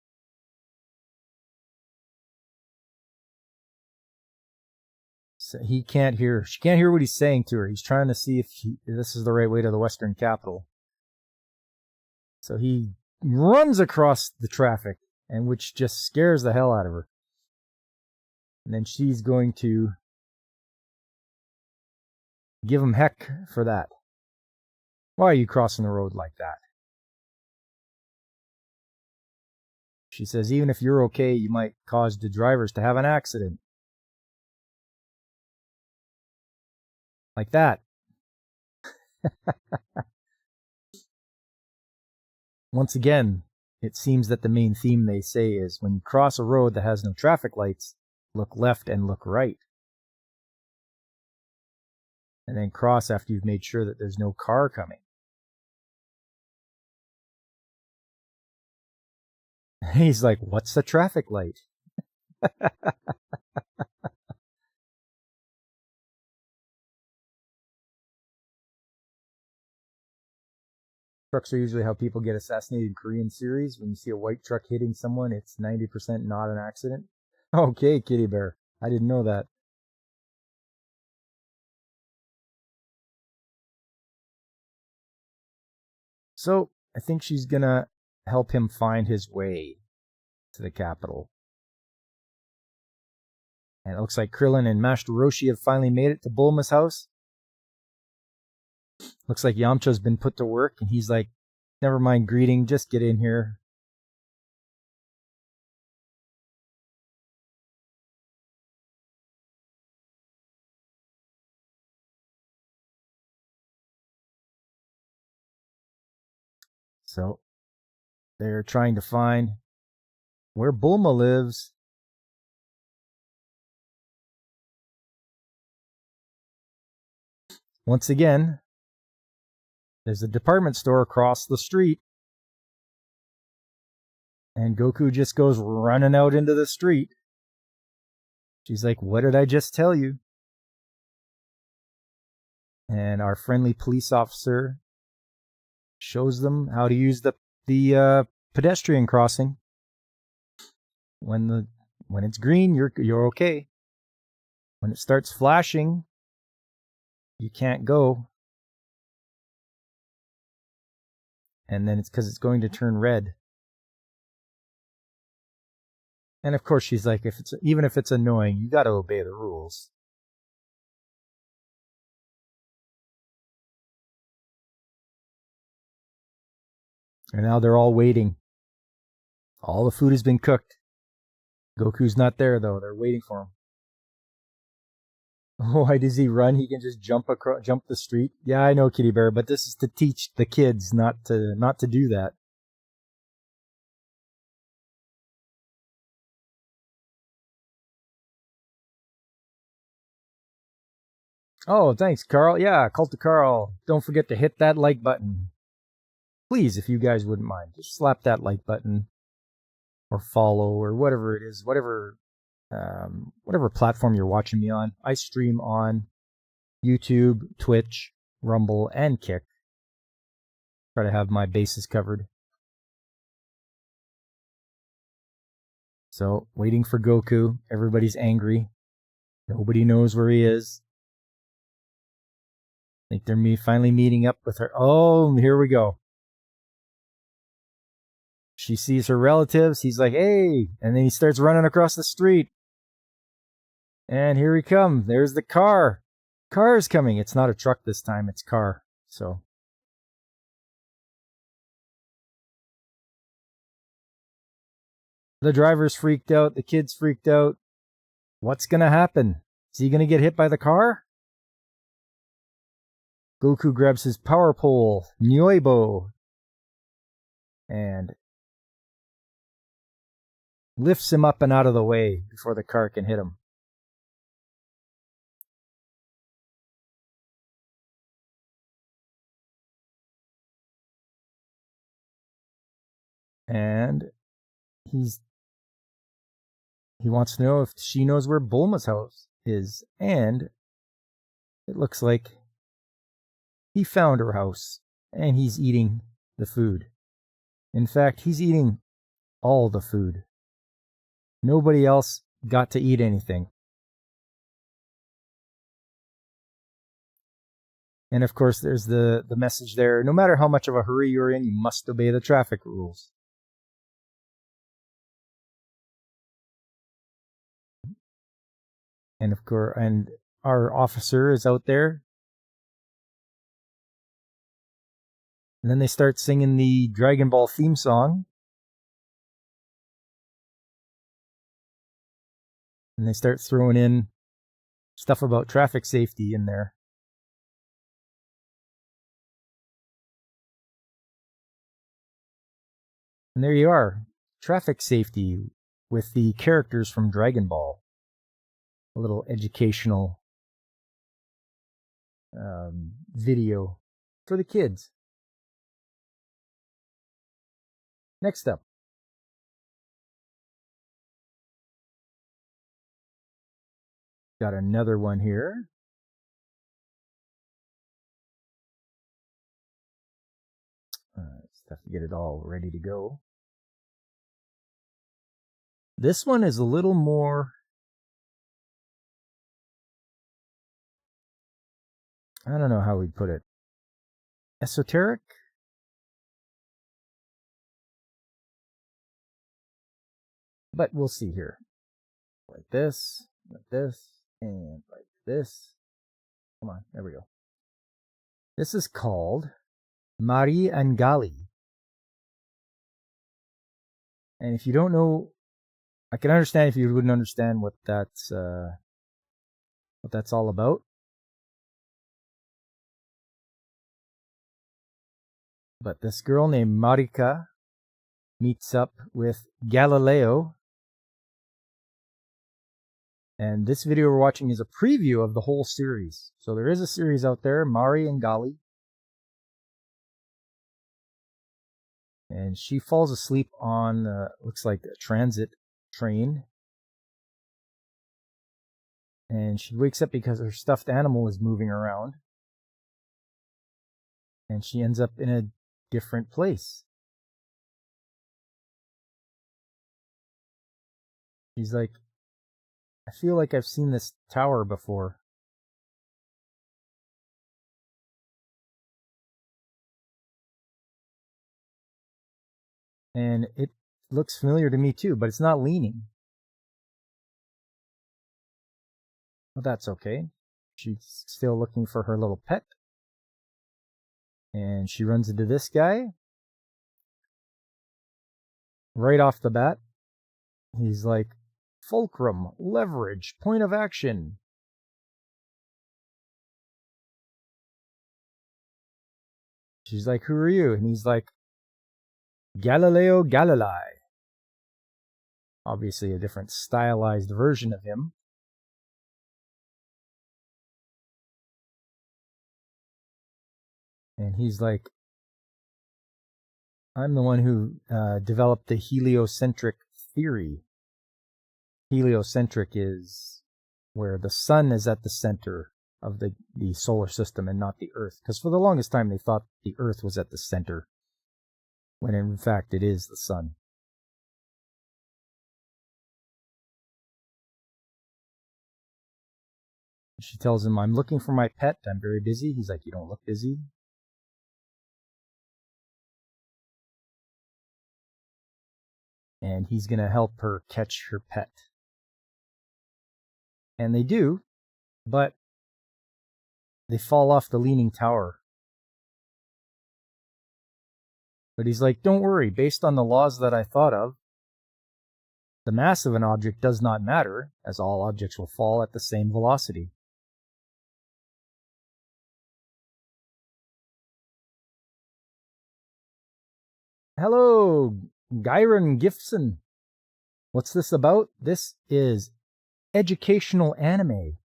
So he can't hear... She can't hear what he's saying to her. He's trying to see if this is the right way to the Western capital. So he runs across the traffic, and which just scares the hell out of her. And then she's going to give him heck for that. Why are you crossing the road like that? She says, even if you're okay, you might cause the drivers to have an accident. Like that. Once again, it seems that the main theme they say is when you cross a road that has no traffic lights, look left and look right. And then cross after you've made sure that there's no car coming. He's like, what's the traffic light? Trucks are usually how people get assassinated in Korean series. When you see a white truck hitting someone, it's 90% not an accident. Okay, Kitty Bear. I didn't know that. So, I think she's gonna help him find his way to the capital. And it looks like Krillin and Master Roshi have finally made it to Bulma's house. Looks like Yamcha's been put to work, and he's like, never mind greeting, just get in here. So, they're trying to find where Bulma lives. Once again, there's a department store across the street. And Goku just goes running out into the street. She's like, what did I just tell you? And our friendly police officer shows them how to use the pedestrian crossing. When it's green, you're okay. When it starts flashing, you can't go. And then it's because it's going to turn red. And of course she's like, even if it's annoying, you got to obey the rules. And now they're all waiting. All the food has been cooked. Goku's not there though. They're waiting for him. Why does he run? He can just jump the street. Yeah, I know, Kitty Bear, but this is to teach the kids not to do that. Oh, thanks, Carl. Yeah, Cult of Carl. Don't forget to hit that like button. Please, if you guys wouldn't mind, just slap that like button or follow or whatever it is, whatever platform you're watching me on. I stream on YouTube, Twitch, Rumble, and Kick. Try to have my bases covered. So, waiting for Goku. Everybody's angry. Nobody knows where he is. I think they're finally meeting up with her. Oh, here we go. She sees her relatives. He's like, hey. And then he starts running across the street. And here he comes. There's the car. Car's coming. It's not a truck this time. It's car. So. The driver's freaked out. The kid's freaked out. What's going to happen? Is he going to get hit by the car? Goku grabs his power pole, Nyoibo, and lifts him up and out of the way before the car can hit him. And he wants to know if she knows where Bulma's house is, and it looks like he found her house, and he's eating the food. In fact, he's eating all the food. Nobody else got to eat anything. And of course, there's the message there. No matter how much of a hurry you're in, you must obey the traffic rules. And of course, and our officer is out there. And then they start singing the Dragon Ball theme song. And they start throwing in stuff about traffic safety in there. And there you are. Traffic safety with the characters from Dragon Ball. A little educational video for the kids. Next up. Got another one here. Just have to get it all ready to go. This one is a little more... I don't know how we'd put it. Esoteric? But we'll see here. Like this, and like this. Come on, there we go. This is called Mari and Gali. And if you don't know, I can understand if you wouldn't understand what that's all about. But this girl named Marika meets up with Galileo. And this video we're watching is a preview of the whole series. So there is a series out there, Mari and Gali. And she falls asleep on, looks like a transit train. And she wakes up because her stuffed animal is moving around. And she ends up in a different place. She's like, I feel like I've seen this tower before. And it looks familiar to me too, but it's not leaning. Well, that's okay. She's still looking for her little pet. And she runs into this guy. Right off the bat, he's like, Fulcrum, leverage, point of action. She's like, who are you? And he's like, Galileo Galilei. Obviously a different stylized version of him. And he's like, I'm the one who developed the heliocentric theory. Heliocentric is where the sun is at the center of the solar system and not the Earth. Because for the longest time they thought the Earth was at the center, when in fact it is the sun. She tells him, I'm looking for my pet. I'm very busy. He's like, you don't look busy. And he's going to help her catch her pet. And they do, but they fall off the leaning tower. But he's like, don't worry, based on the laws that I thought of, the mass of an object does not matter, as all objects will fall at the same velocity. Hello, Gyron Gifson. What's this about? This is educational anime,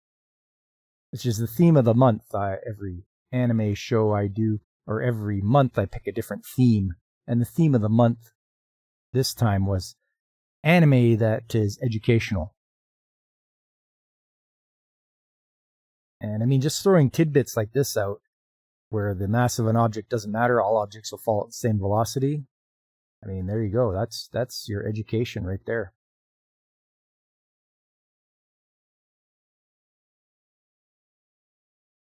which is the theme of the month. Every anime show I do, or every month I pick a different theme. And the theme of the month this time was anime that is educational. And I mean, just throwing tidbits like this out, where the mass of an object doesn't matter, all objects will fall at the same velocity. I mean, there you go. That's your education right there.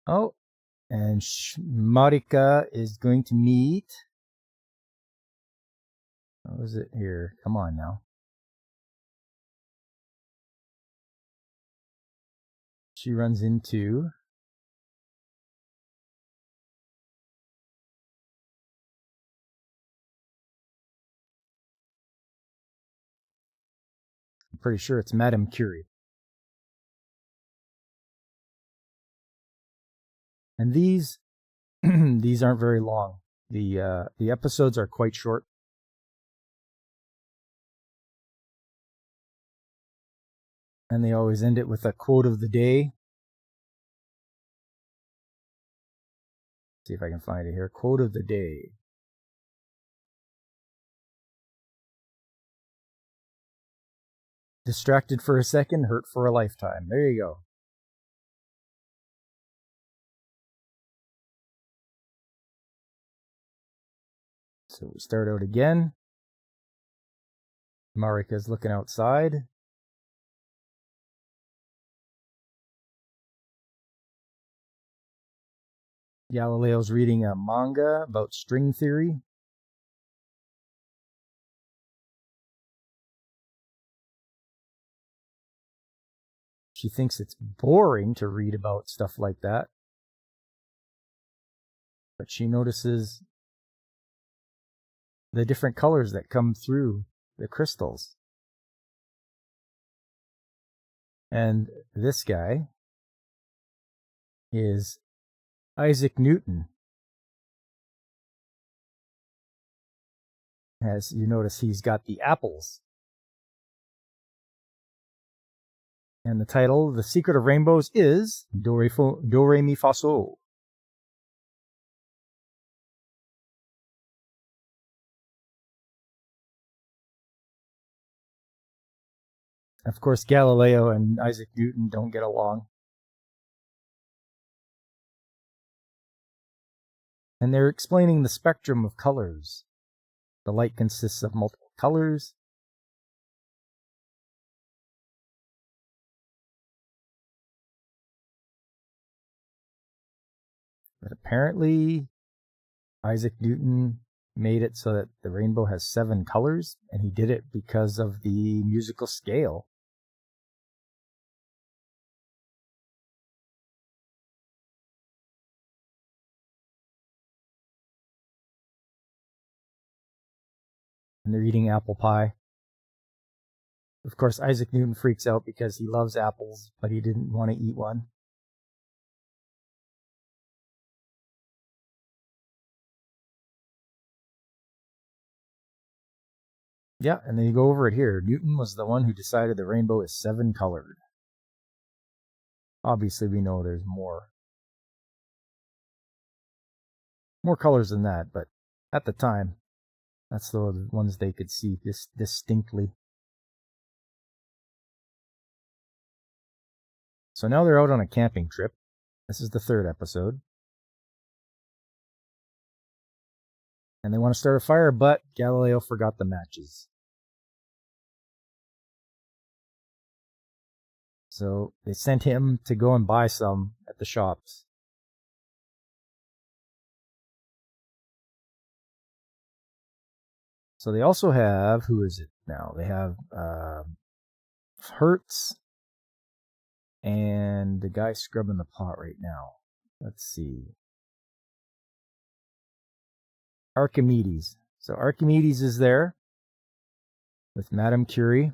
Oh, and Marika is going to meet... What was it here? Come on now. She runs into... I'm pretty sure it's Madame Curie. And these these aren't very long. The episodes are quite short. And they always end it with a quote of the day. See if I can find it here. Quote of the day. Distracted for a second, hurt for a lifetime. There you go. So we start out again. Marika's looking outside. Galileo's reading a manga about string theory. She thinks it's boring to read about stuff like that. But she notices the different colors that come through the crystals. And this guy is Isaac Newton. As you notice, he's got the apples. And the title, The Secret of Rainbows, is Do Re Mi Fa Sol. Of course, Galileo and Isaac Newton don't get along. And they're explaining the spectrum of colors. The light consists of multiple colors. But apparently Isaac Newton made it so that the rainbow has 7 colors, and he did it because of the musical scale. And they're eating apple pie. Of course, Isaac Newton freaks out because he loves apples, but he didn't want to eat one. Yeah, and then you go over it here. Newton was the one who decided the rainbow is 7 colored. Obviously, we know there's more colors than that, but at the time, that's the ones they could see distinctly. So now they're out on a camping trip. This is the 3rd episode. And they want to start a fire, but Galileo forgot the matches. So they sent him to go and buy some at the shops. So they also have, who is it now? They have Hertz and the guy scrubbing the pot right now. Let's see. Archimedes. So Archimedes is there with Madame Curie.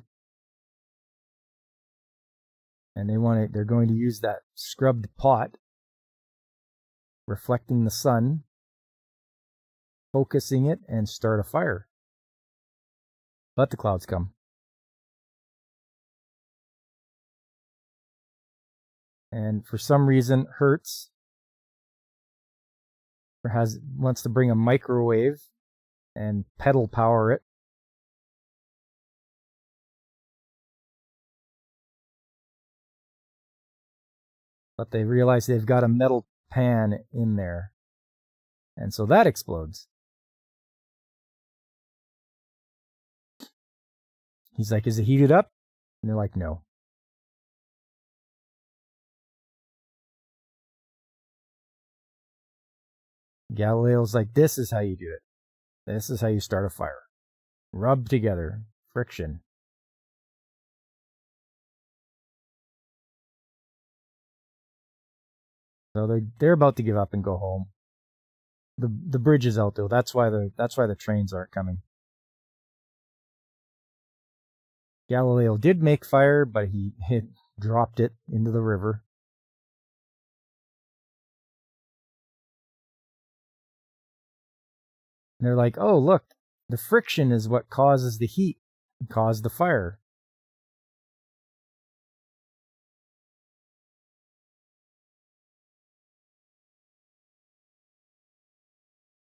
And they're going to use that scrubbed pot, reflecting the sun, focusing it, and start a fire. But the clouds come. And for some reason, Hertz wants to bring a microwave and pedal power it. But they realize they've got a metal pan in there. And so that explodes. He's like, is it heated up? And they're like, no. Galileo's like, this is how you do it. This is how you start a fire. Rub together. Friction. So they're about to give up and go home. The bridge is out though. That's why the trains aren't coming. Galileo did make fire, but he dropped it into the river. And they're like, oh, look, the friction is what causes the heat, caused the fire.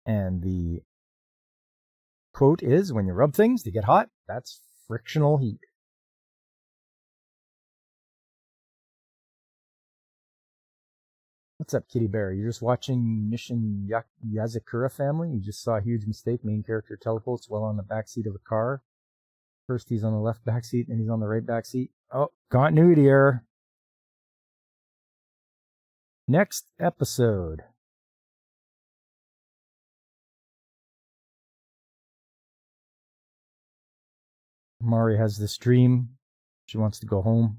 And the quote is, when you rub things, they get hot. That's frictional heat. What's up, Kitty Bear? You're just watching Mission Yazakura Family? You just saw a huge mistake. Main character teleports while on the backseat of a car. First he's on the left backseat, then he's on the right backseat. Oh, continuity error. Next episode. Mari has this dream. She wants to go home.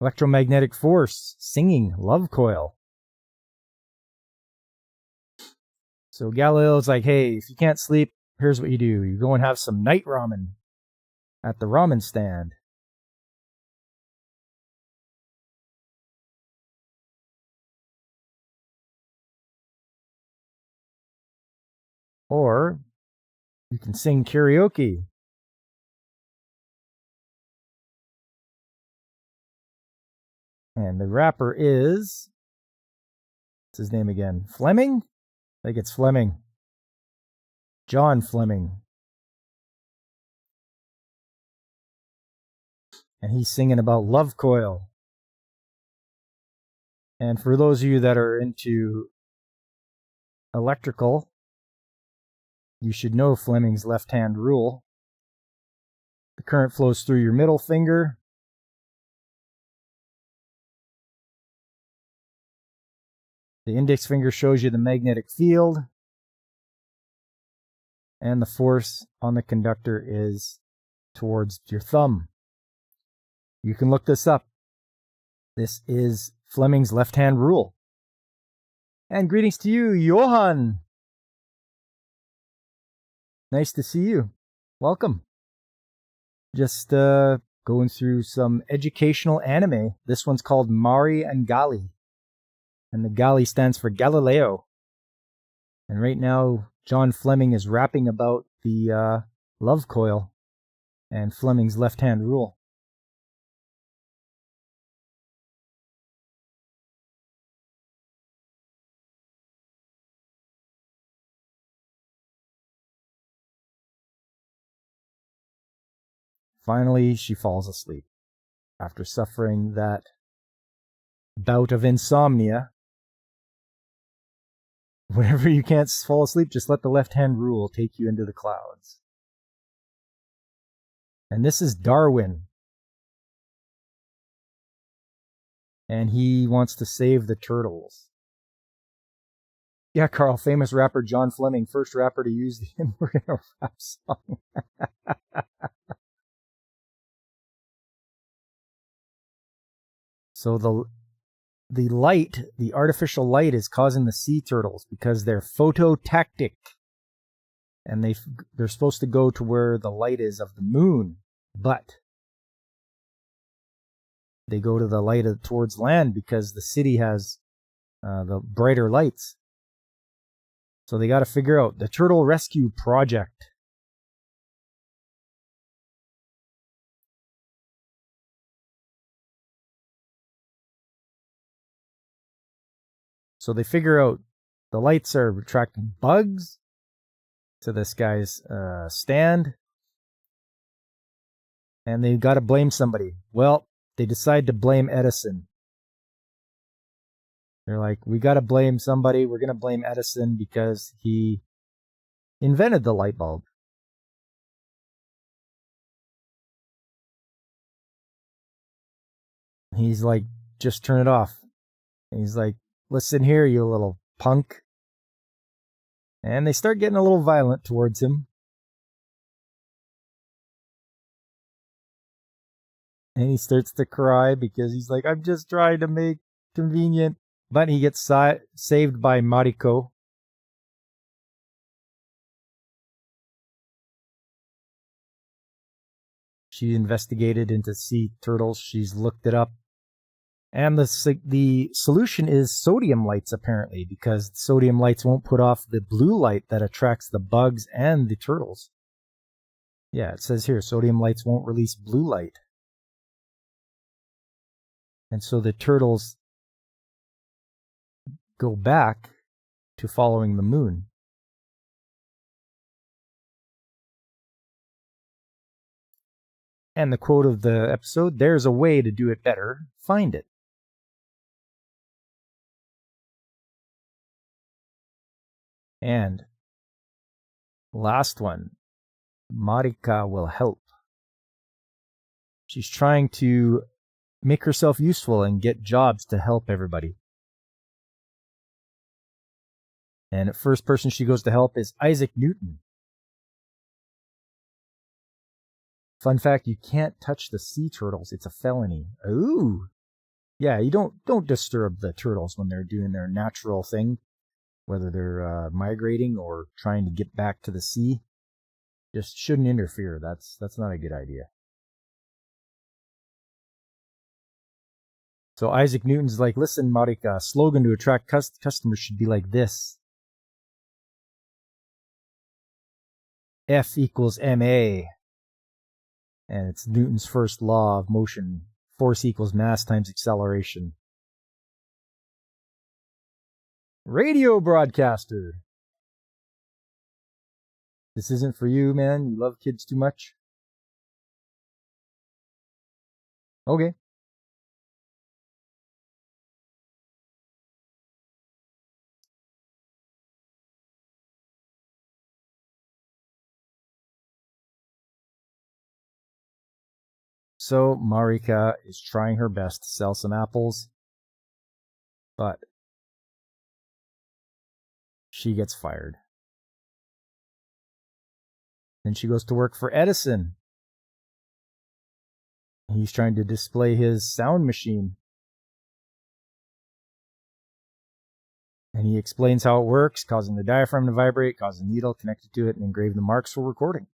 Electromagnetic force, singing, love coil. So Galileo's like, hey, if you can't sleep, here's what you do. You go and have some night ramen at the ramen stand. Or you can sing karaoke. And the rapper is, what's his name again? Fleming? I think it's Fleming. John Fleming. And he's singing about Love Coil. And for those of you that are into electrical, you should know Fleming's left-hand rule. The current flows through your middle finger. The index finger shows you the magnetic field, and the force on the conductor is towards your thumb. You can look this up. This is Fleming's left-hand rule. And greetings to you, Johan. Nice to see you. Welcome. Just going through some educational anime. This one's called Mari and Gali. And the Gali stands for Galileo. And right now, John Fleming is rapping about the love coil and Fleming's left-hand rule. Finally, she falls asleep after suffering that bout of insomnia. Whenever you can't fall asleep, just let the left-hand rule take you into the clouds. And this is Darwin. And he wants to save the turtles. Yeah, Carl, famous rapper John Fleming, first rapper to use the N-word in a rap song. So the light, the artificial light, is causing the sea turtles because they're phototactic. And they're supposed to go to where the light is of the moon. But they go to the light towards land because the city has the brighter lights. So they got to figure out the Turtle Rescue Project. So they figure out the lights are attracting bugs to this guy's stand. And they got to blame somebody. Well, they decide to blame Edison. They're like, we got to blame somebody. We're going to blame Edison because he invented the light bulb. He's like, just turn it off. And he's like, listen here, you little punk. And they start getting a little violent towards him. And he starts to cry because he's like, I'm just trying to make convenient. But he gets saved by Mariko. She investigated into sea turtles. She's looked it up. And the solution is sodium lights, apparently, because sodium lights won't put off the blue light that attracts the bugs and the turtles. Yeah, it says here, sodium lights won't release blue light. And so the turtles go back to following the moon. And the quote of the episode, there's a way to do it better, find it. And last one, Marika will help. She's trying to make herself useful and get jobs to help everybody. And the first person she goes to help is Isaac Newton. Fun fact, you can't touch the sea turtles. It's a felony. Ooh. Yeah, you don't disturb the turtles when they're doing their natural thing, whether they're migrating or trying to get back to the sea. Just shouldn't interfere. That's not a good idea. So Isaac Newton's like, listen, Marika, slogan to attract customers should be like this. F equals ma. And it's Newton's first law of motion. Force equals mass times acceleration. Radio broadcaster. This isn't for you, man. You love kids too much? Okay. So Marika is trying her best to sell some apples, but she gets fired. Then she goes to work for Edison. He's trying to display his sound machine. And he explains how it works, causing the diaphragm to vibrate, causing the needle connected to it, and engrave the marks for recording.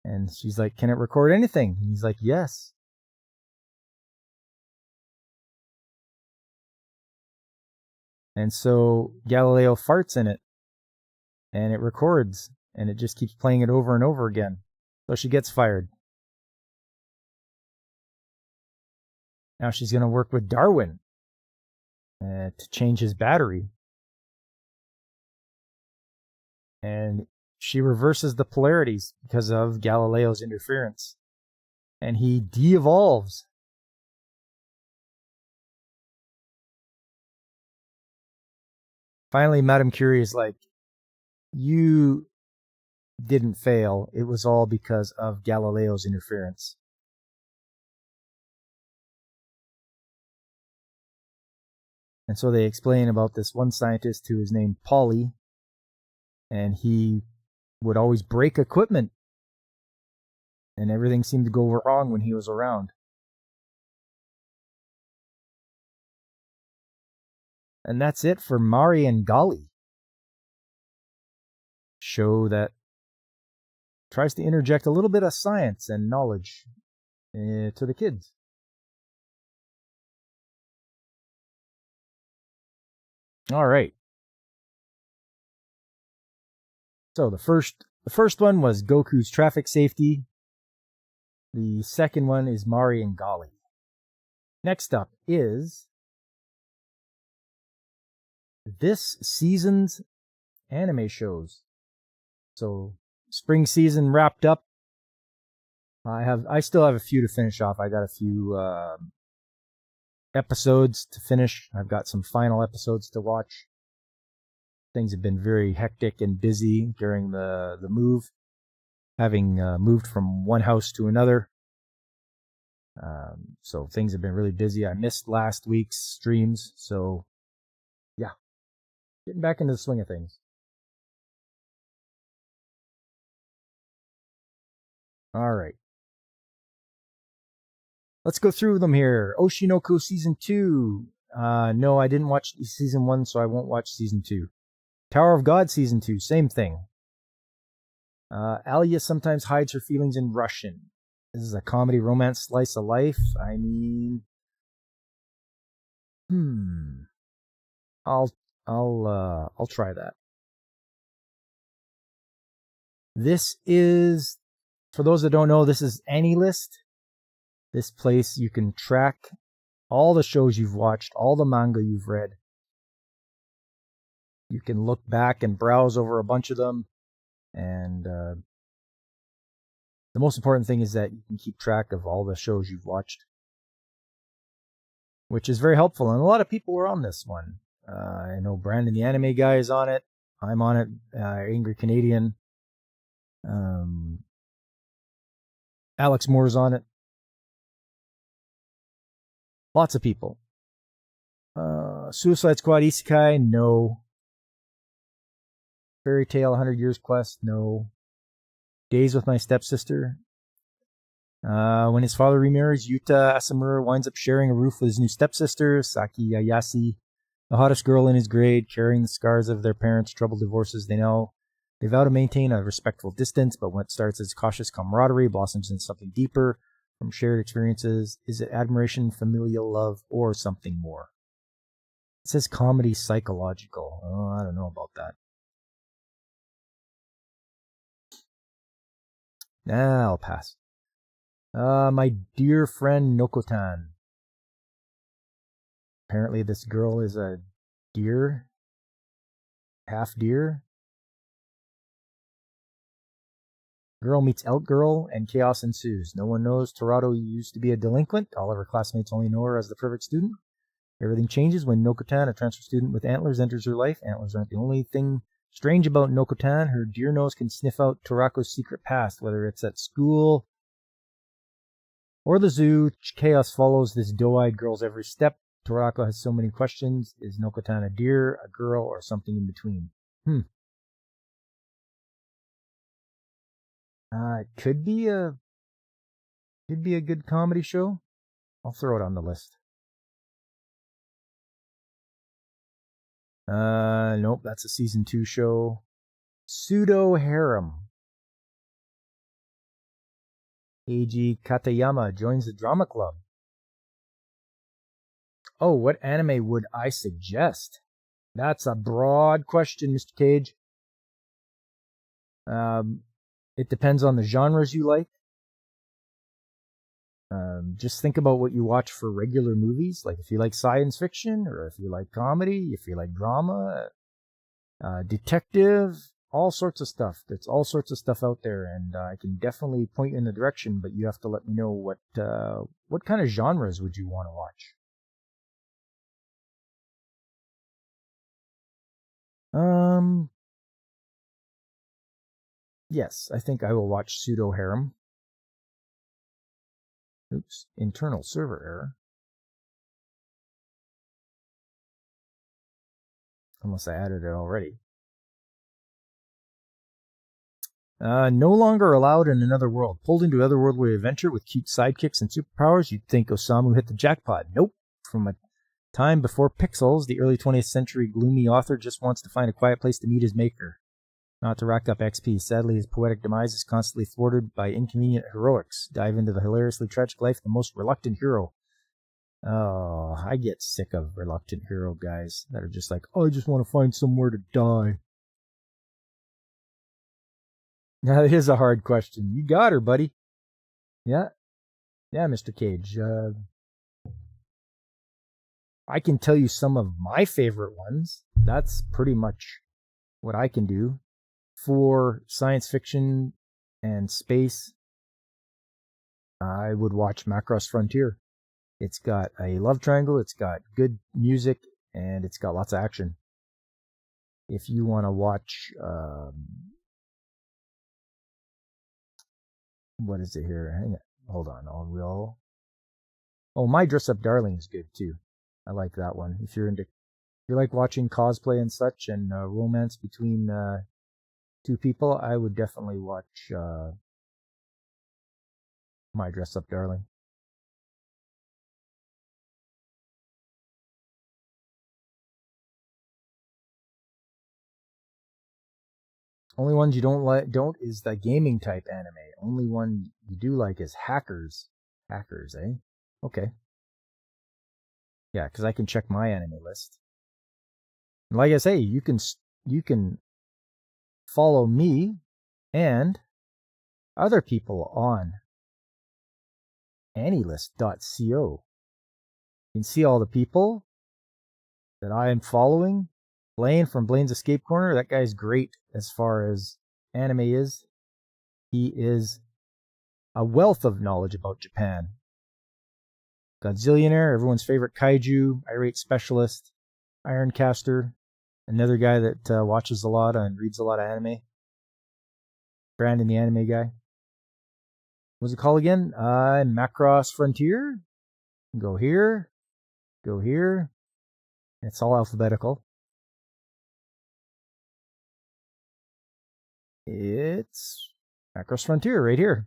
And she's like, can it record anything? And he's like, yes. And so Galileo farts in it, and it records, and it just keeps playing it over and over again. So she gets fired. Now she's going to work with Darwin to change his battery. And she reverses the polarities because of Galileo's interference. And he de-evolves. Finally, Madame Curie is like, you didn't fail. It was all because of Galileo's interference. And so they explain about this one scientist who is named Pauly, and he would always break equipment, and everything seemed to go wrong when he was around. And that's it for Mari and Gali. Show that tries to interject a little bit of science and knowledge to the kids. All right. So the first one was Goku's traffic safety. The second one is Mari and Gali. Next up is this season's anime shows. So spring season wrapped up. I still have a few to finish off. I got a few episodes to finish. I've got some final episodes to watch. Things have been very hectic and busy during the move, having moved from one house to another. So things have been really busy. I missed last week's streams, so yeah, getting back into the swing of things. All right. Let's go through them here. Oshinoko Season 2. No, I didn't watch Season 1, so I won't watch Season 2. Tower of God Season 2, same thing. Alia sometimes hides her feelings in Russian. This is a comedy romance slice of life. I mean, I'll try that. This is, for those that don't know, this is AniList. This place you can track all the shows you've watched, all the manga you've read. You can look back and browse over a bunch of them. And the most important thing is that you can keep track of all the shows you've watched, which is very helpful. And a lot of people are on this one. I know Brandon the Anime Guy is on it. I'm on it. Angry Canadian. Alex Moore's on it. Lots of people. Suicide Squad Isekai, no. Fairy Tail 100 Years Quest, no. Days with My Stepsister. When his father remarries, Yuta Asamura winds up sharing a roof with his new stepsister, Saki Ayase, the hottest girl in his grade, carrying the scars of their parents' troubled divorces. They vow to maintain a respectful distance, but what starts as cautious camaraderie blossoms into something deeper from shared experiences. Is it admiration, familial love, or something more? It says comedy psychological. Oh, I don't know about that. Nah, I'll pass. My dear friend Nokotan. Apparently this girl is a deer. Half deer. Girl meets elk girl and chaos ensues. No one knows Torado used to be a delinquent. All of her classmates only know her as the perfect student. Everything changes when Nokotan, a transfer student with antlers, enters her life. Antlers aren't the only thing strange about Nokotan. Her deer nose can sniff out Torako's secret past, whether it's at school or the zoo. Chaos follows this doe-eyed girl's every step. Torako has so many questions. Is Nokotana a deer, a girl, or something in between? It could be a good comedy show. I'll throw it on the list. Nope, that's a season 2 show. Pseudo Harem. Eiji Katayama joins the drama club. Oh, what anime would I suggest? That's a broad question, Mr. Cage. It depends on the genres you like. Just think about what you watch for regular movies. Like if you like science fiction, or if you like comedy, if you like drama, detective, all sorts of stuff. There's all sorts of stuff out there, and I can definitely point you in the direction, but you have to let me know what kind of genres would you want to watch. Yes, I think I will watch Pseudo Harem. Oops, internal server error. Unless I added it already. No longer allowed in another world. Pulled into otherworldly adventure with cute sidekicks and superpowers, you'd think Osamu hit the jackpot. Nope. From a time before Pixels, the early 20th century gloomy author just wants to find a quiet place to meet his maker, not to rack up XP. Sadly, his poetic demise is constantly thwarted by inconvenient heroics. Dive into the hilariously tragic life of the most reluctant hero. Oh, I get sick of reluctant hero guys that are just like, oh, I just want to find somewhere to die. Now, it is a hard question. You got her, buddy. Yeah, Mr. Cage. I can tell you some of my favorite ones. That's pretty much what I can do. For science fiction and space, I would watch Macross Frontier. It's got a love triangle, it's got good music, and it's got lots of action. If you want to watch, what is it here? Hang on. Hold on. Oh, My Dress Up Darling is good too. I like that one. If you like watching cosplay and such, and romance between two people, I would definitely watch My Dress Up Darling. Only ones you don't is the gaming type anime. Only one you do like is Hackers. Hackers, eh? Okay. Yeah, because I can check my anime list. And like I say, you can follow me and other people on AniList.co. You can see all the people that I am following. Blaine from Blaine's Escape Corner, that guy's great as far as anime is. He is a wealth of knowledge about Japan. Godzillionaire, everyone's favorite kaiju, irate specialist, Ironcaster, another guy that watches a lot and reads a lot of anime. Brandon, the anime guy. What's it called again? Macross Frontier. Go here. Go here. It's all alphabetical. It's Macross Frontier right here.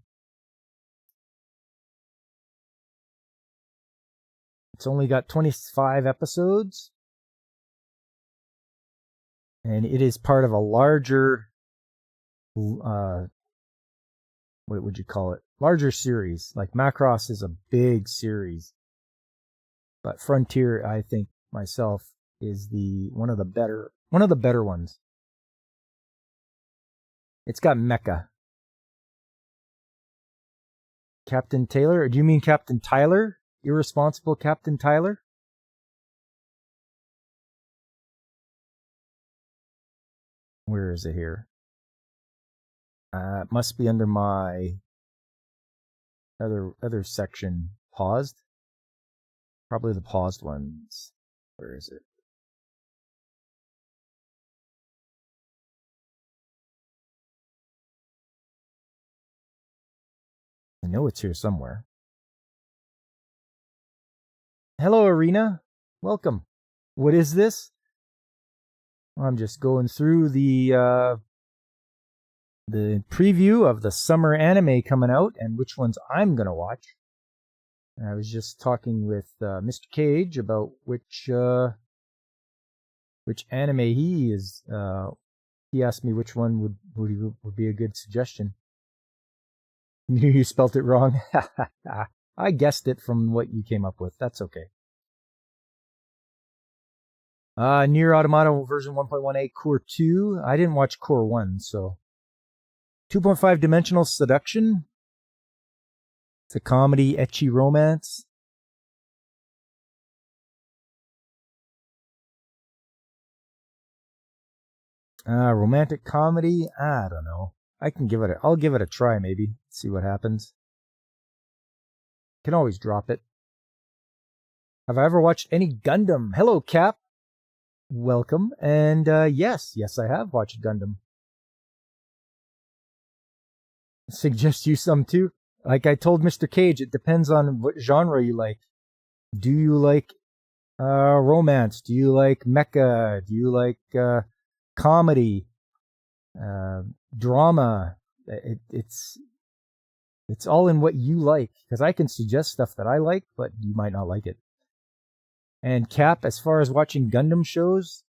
It's only got 25 episodes. And it is part of a larger, what would you call it? Larger series. Like Macross is a big series. But Frontier, I think myself, is one of the better ones. It's got mecha. Captain Taylor? Or do you mean Captain Tyler? Irresponsible Captain Tyler? Where is it here? It must be under my other section. Paused? Probably the paused ones. Where is it? I know it's here somewhere. Hello, Arena. welcome. What is this? I'm just going through the preview of the summer anime coming out and which ones I'm going to watch. And I was just talking with Mr. Cage about which anime he is. He asked me which one would be a good suggestion. You spelt it wrong. I guessed it from what you came up with. That's okay. Nier Automata version 1.18 Core 2. I didn't watch Core 1, so 2.5 Dimensional Seduction. It's a comedy, ecchi romance. Romantic comedy. I don't know. I'll give it a try maybe. See what happens. Can always drop it. Have I ever watched any Gundam? Hello, Cap. Welcome. And yes, I have watched Gundam. Suggest you some too. Like I told Mr. Cage, it depends on what genre you like. Do you like romance? Do you like mecha? Do you like comedy? Drama? It's all in what you like. Because I can suggest stuff that I like, but you might not like it. And Cap, as far as watching Gundam shows,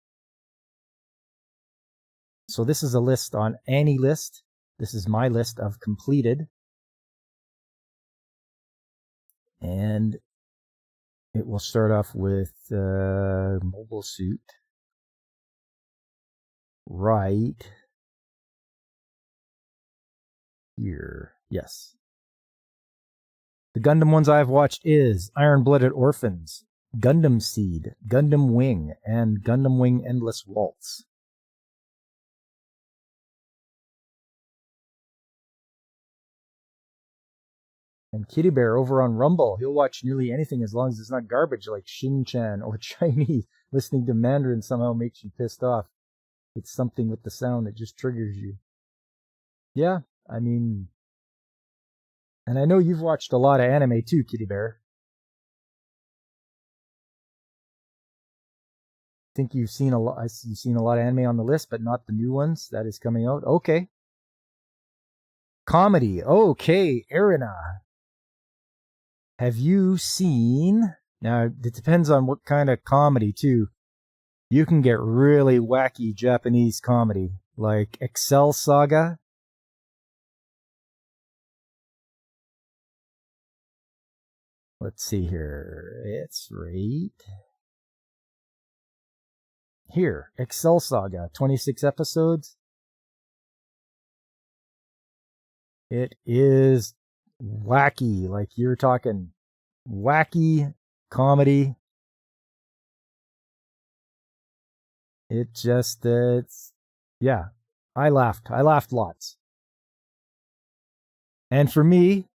so this is a list on AniList. This is my list of completed. And it will start off with Mobile Suit. Right here. Yes. The Gundam ones I've watched is Iron-Blooded Orphans, Gundam Seed, Gundam Wing, and Gundam Wing Endless Waltz. And Kitty Bear over on Rumble, he'll watch nearly anything as long as it's not garbage like Shin-Chan or Chinese. Listening to Mandarin somehow makes you pissed off. It's something with the sound that just triggers you. Yeah, I mean... And I know you've watched a lot of anime too, Kitty Bear. I think you've seen a lot of anime on the list, but not the new ones that is coming out. Okay. Comedy. Okay, Erina. Have you seen... Now, it depends on what kind of comedy, too. You can get really wacky Japanese comedy, like Excel Saga. Let's see here. It's right here. Excel Saga, 26 episodes. It is wacky, like you're talking wacky comedy. Yeah, I laughed lots. And for me,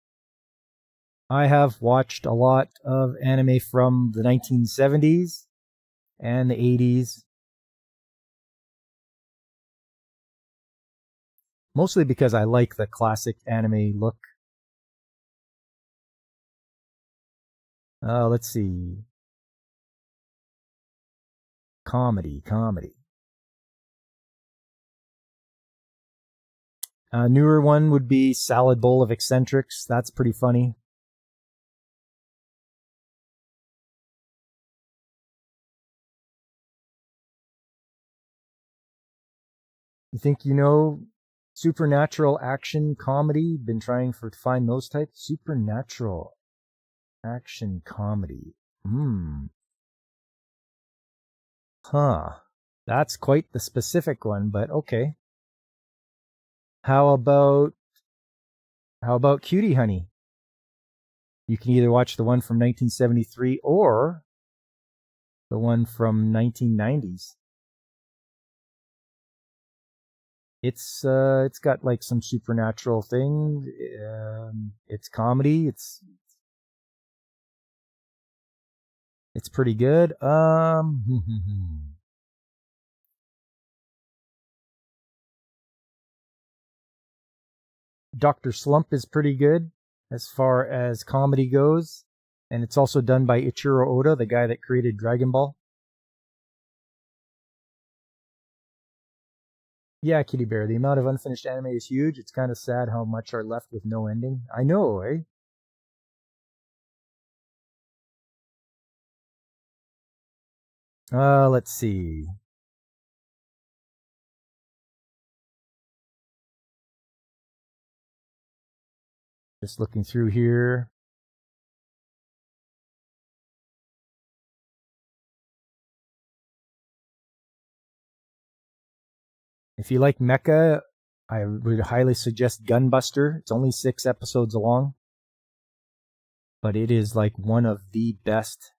I have watched a lot of anime from the 1970s and the 80s. Mostly because I like the classic anime look. Let's see. Comedy. A newer one would be Salad Bowl of Eccentrics. That's pretty funny. You think you know supernatural action comedy? Been trying to find those types? Supernatural action comedy. Huh. That's quite the specific one, but okay. How about Cutie Honey? You can either watch the one from 1973 or the one from 1990s. It's got like some supernatural thing. It's comedy. It's pretty good. Dr. Slump is pretty good as far as comedy goes. And it's also done by Ichiro Oda, the guy that created Dragon Ball. Yeah, Kitty Bear, the amount of unfinished anime is huge. It's kind of sad how much are left with no ending. I know, eh? Let's see. Just looking through here. If you like mecha, I would highly suggest Gunbuster. It's only 6 episodes long, but it is like one of the best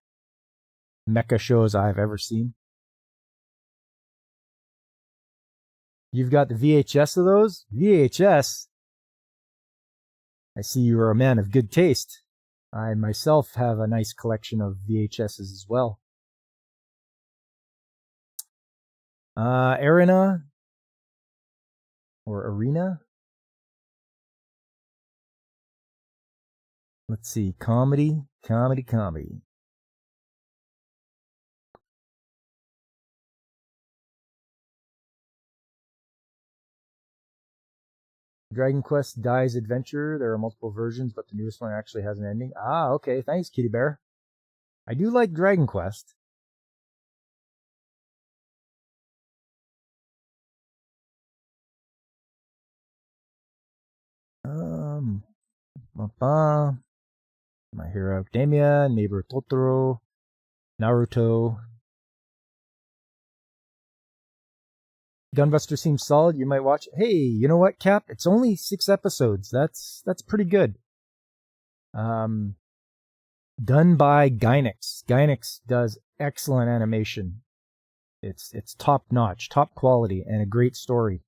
mecha shows I've ever seen. You've got the VHS of those? VHS? I see you're a man of good taste. I myself have a nice collection of VHSs as well. Arena? Or Arena? Let's see. Comedy. Dragon Quest Dies Adventure. There are multiple versions, but the newest one actually has an ending. Ah, okay. Thanks, Kitty Bear. I do like Dragon Quest. My Hero Academia, Neighbor Totoro, Naruto. Gunbuster seems solid. You might watch. Hey, you know what, Cap? It's only 6 episodes. That's pretty good. Done by Gainax. Gainax does excellent animation. It's top notch, top quality, and a great story.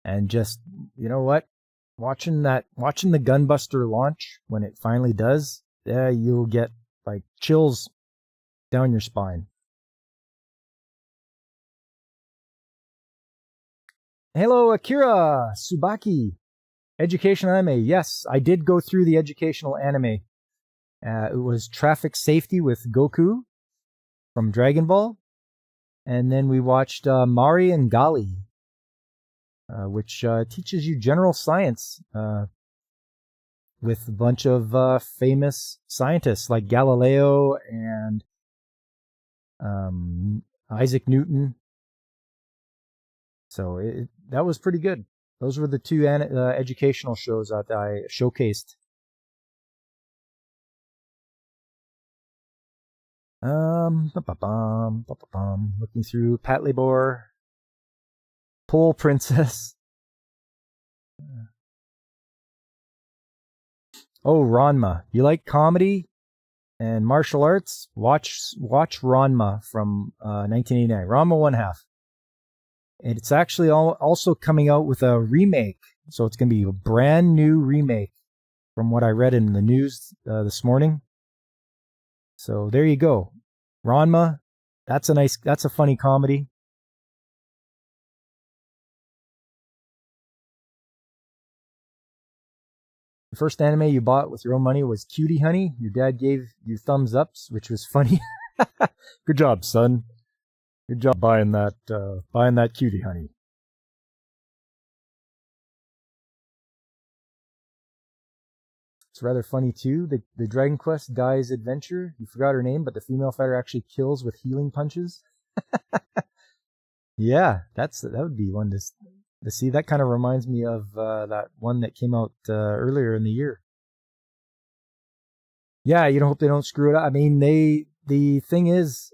And just, you know what? Watching the Gunbuster launch when it finally does, you'll get like chills down your spine. Hello, Akira Tsubaki. Education anime. Yes, I did go through the educational anime. It was Traffic Safety with Goku from Dragon Ball. And then we watched Mari and Gali, which teaches you general science with a bunch of famous scientists like Galileo and Isaac Newton. So that was pretty good. Those were the 2 educational shows that I showcased. Looking through Patlabor, Pole Princess. Oh, Ranma. You like comedy and martial arts? Watch Ranma from 1989. Ranma 1/2. And it's actually also coming out with a remake. So it's going to be a brand new remake from what I read in the news this morning. So there you go. Ranma, that's a funny comedy. The first anime you bought with your own money was Cutie Honey. Your dad gave you thumbs ups, which was funny. Good job, son. Good job buying that Cutie Honey. It's rather funny too. The Dragon Quest Dies Adventure. You forgot her name, but the female fighter actually kills with healing punches. Yeah, that would be one to see. That kind of reminds me of that one that came out earlier in the year. Yeah, you hope they don't screw it up. I mean, the thing is,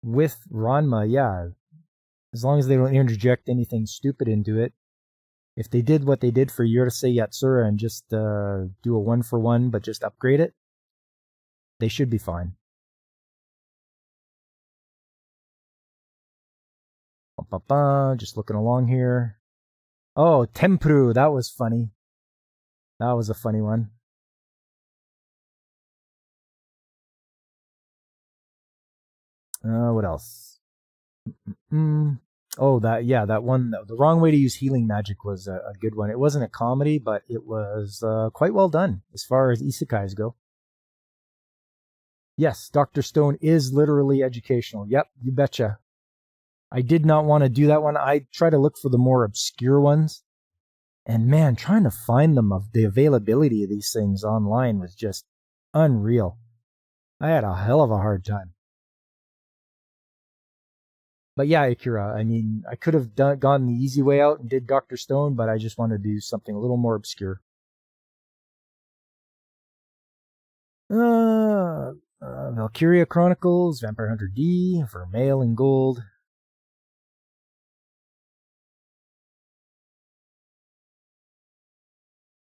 with Ranma, yeah, as long as they don't interject anything stupid into it. If they did what they did for Urusei Yatsura and just do a 1-for-1, but just upgrade it, they should be fine. Just looking along here. Oh, Tempuru, that was funny. That was a funny one. What else? Oh, that one. The Wrong Way to Use Healing Magic was a good one. It wasn't a comedy, but it was quite well done as far as isekais go. Yes, Dr. Stone is literally educational. Yep, you betcha. I did not want to do that one. I try to look for the more obscure ones. And man, trying to find them, of the availability of these things online was just unreal. I had a hell of a hard time. But yeah, Akira, I mean, I could have gone the easy way out and did Dr. Stone, but I just wanted to do something a little more obscure. Valkyria Chronicles, Vampire Hunter D for male and gold.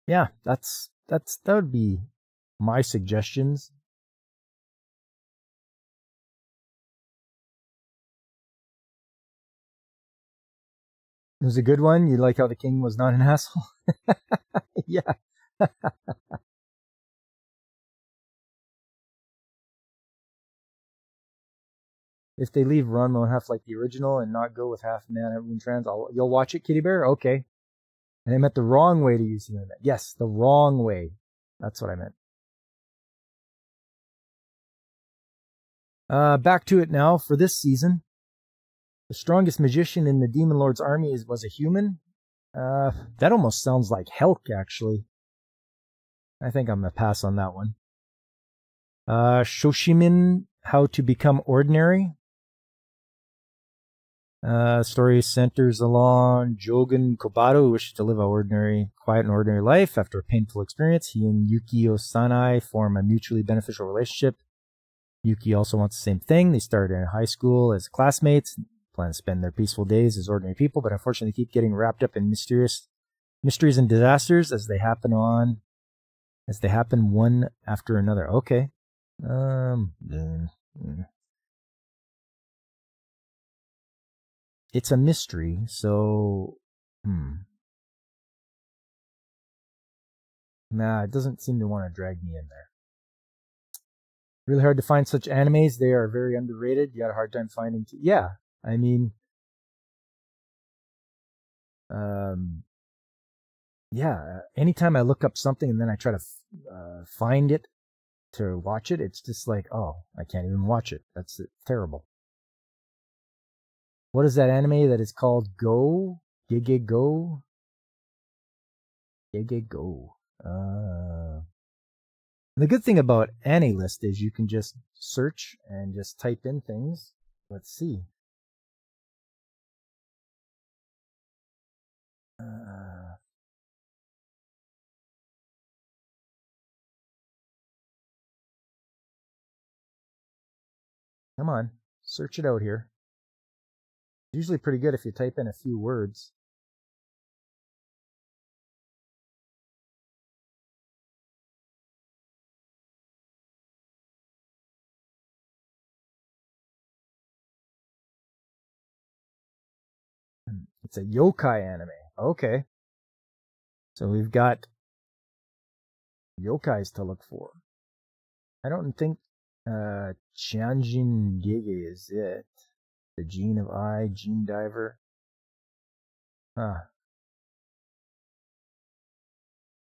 Yeah, that would be my suggestions. It was a good one. You like how the king was not an asshole? Yeah. If they leave Ranma half like the original and not go with half man everyone trans, you'll watch it, Kitty Bear? Okay. And I meant the wrong way to use the internet. Yes, the wrong way. That's what I meant. Back to it now for this season. The strongest magician in the Demon Lord's army was a human. That almost sounds like Helk, actually. I think I'm going to pass on that one. Shoshimin, How to Become Ordinary. Story centers along Jogen Kobato, who wishes to live a quiet and ordinary life. After a painful experience, he and Yukio Sanai form a mutually beneficial relationship. Yuki also wants the same thing. They started in high school as classmates, plan to spend their peaceful days as ordinary people, but unfortunately keep getting wrapped up in mysteries and disasters as they happen one after another. Okay. It's a mystery, so Nah, it doesn't seem to want to drag me in there. Really hard to find such animes. They are very underrated. You got a hard time finding. Yeah, I mean, yeah. Anytime I look up something and then I try to find it to watch it, it's just like, oh, I can't even watch it. That's terrible. What is that anime that is called Go? Gege Go? Gege Go. The good thing about AniList is you can just search and just type in things. Let's see. Come on, search it out here. It's usually pretty good if you type in a few words. It's a yokai anime. Okay. So we've got yokais to look for. I don't think Chianjin Gege is it. The Gene of I, Gene Diver.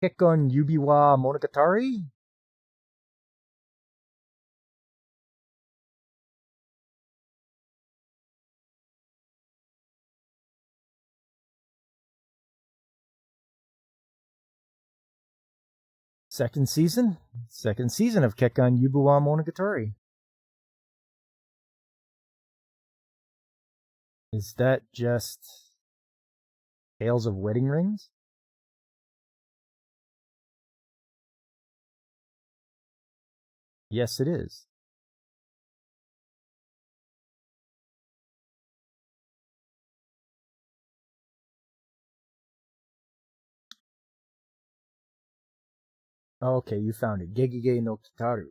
Kekkon Yubiwa Monogatari? Second season? Second season of Kekkon Yubiwa Monogatari. Is that just Tales of Wedding Rings? Yes, it is. Okay, you found it. Gegege no Kitaru.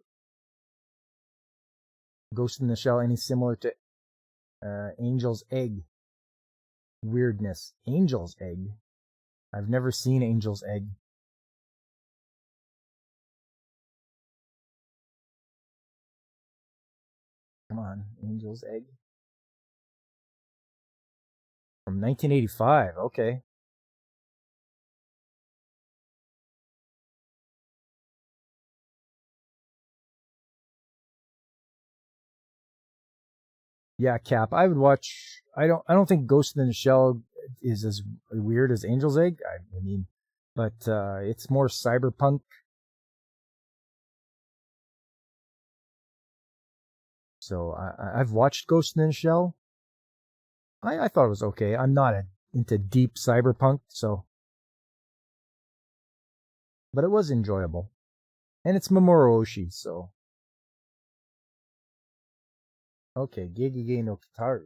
Ghost in the Shell, any similar to Angel's Egg? Weirdness. Angel's Egg? I've never seen Angel's Egg. Come on, Angel's Egg. From 1985, okay. Yeah, Cap. I would watch. I don't think Ghost in the Shell is as weird as Angel's Egg. I mean, but it's more cyberpunk. So I've watched Ghost in the Shell. I thought it was okay. I'm not into deep cyberpunk, so, but it was enjoyable, and it's Mamoru Oshii, so. Okay, Gegege no Kitaru.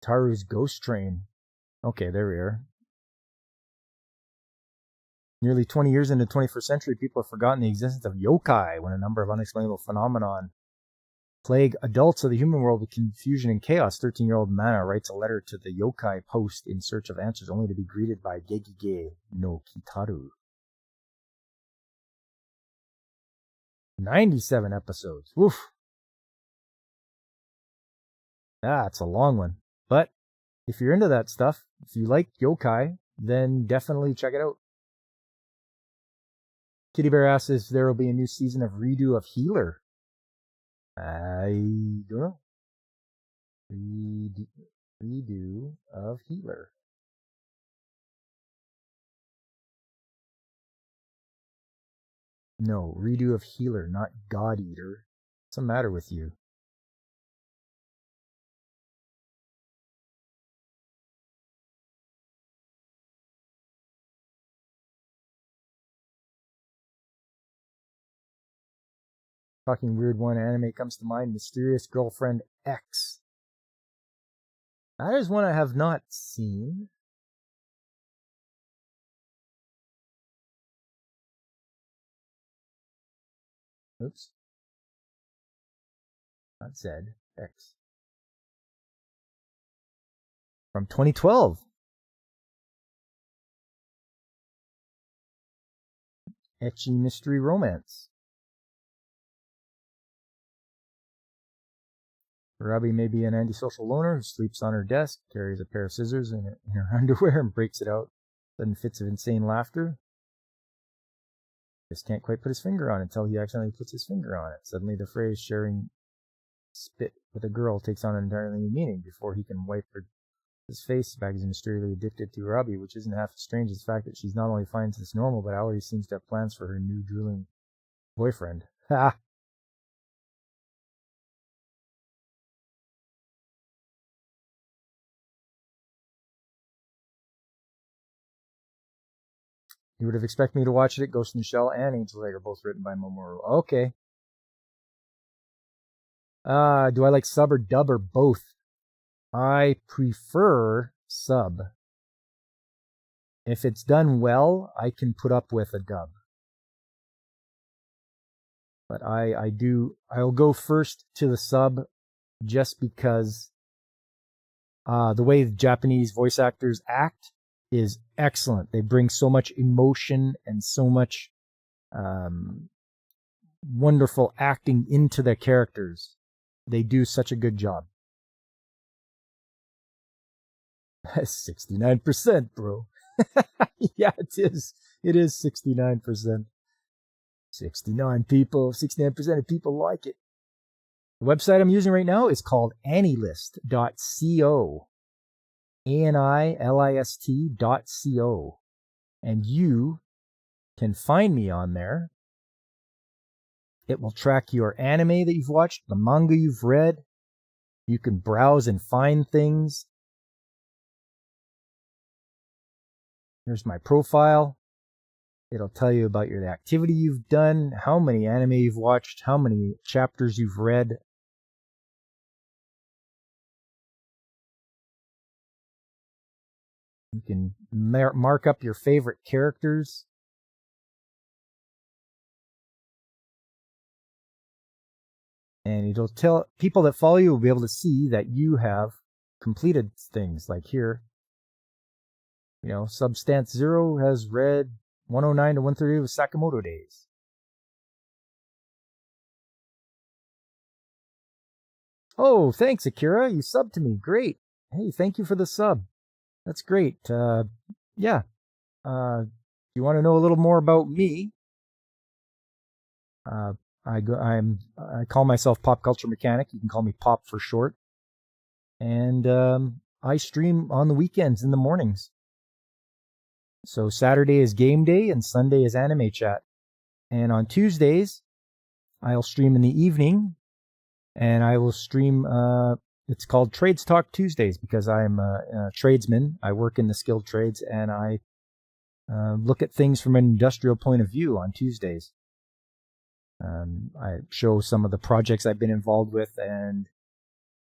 Taru's Ghost Train. Okay, there we are. Nearly 20 years into the 21st century, people have forgotten the existence of yokai when a number of unexplainable phenomenon plague adults of the human world with confusion and chaos. 13-year-old Mana writes a letter to the yokai post in search of answers, only to be greeted by Gegege no Kitaru. 97 episodes. Woof. Ah, it's a long one. But if you're into that stuff, if you like yokai, then definitely check it out. Kitty Bear asks if there will be a new season of Redo of Healer. I don't know. Redo of Healer. No, Redo of Healer, not God Eater. What's the matter with you? Talking weird one anime comes to mind, Mysterious Girlfriend X. That is one I have not seen. Oops. Not said. X. From 2012. Ecchi mystery romance. Robbie may be an antisocial loner who sleeps on her desk, carries a pair of scissors in her underwear, and breaks it out. Sudden fits of insane laughter. Just can't quite put his finger on it until he accidentally puts his finger on it. Suddenly the phrase sharing spit with a girl takes on an entirely new meaning. Before he can wipe his face, Bag is mysteriously addicted to Robbie, which isn't half as strange as the fact that she's not only finds this normal, but already seems to have plans for her new drooling boyfriend. Ha! You would have expected me to watch it. Ghost in the Shell and Angel's Egg are both written by Mamoru. Okay. Do I like sub or dub or both? I prefer sub. If it's done well, I can put up with a dub. But I'll go first to the sub just because the way the Japanese voice actors act is excellent. They bring so much emotion and so much wonderful acting into their characters. They do such a good job. 69%, bro. Yeah, it is. It is 69%. 69% of people like it. The website I'm using right now is called anilist.co. ANILIST.co. And you can find me on there. It will track your anime that you've watched, the manga you've read. You can browse and find things. Here's my profile. It'll tell you about the activity you've done, how many anime you've watched, how many chapters you've read. You can mark up your favorite characters. And it'll tell people that follow you will be able to see that you have completed things. Like here, Substance Zero has read 109 to 138 of Sakamoto Days. Oh, thanks, Akira. You subbed to me. Great. Hey, thank you for the sub. That's great. Yeah. You want to know a little more about me? I call myself Pop Culture Mechanic. You can call me Pop for short. And I stream on the weekends in the mornings. So Saturday is game day and Sunday is anime chat. And on Tuesdays, I'll stream in the evening. And I will stream, it's called Trades Talk Tuesdays because I'm a tradesman. I work in the skilled trades and I look at things from an industrial point of view on Tuesdays. I show some of the projects I've been involved with and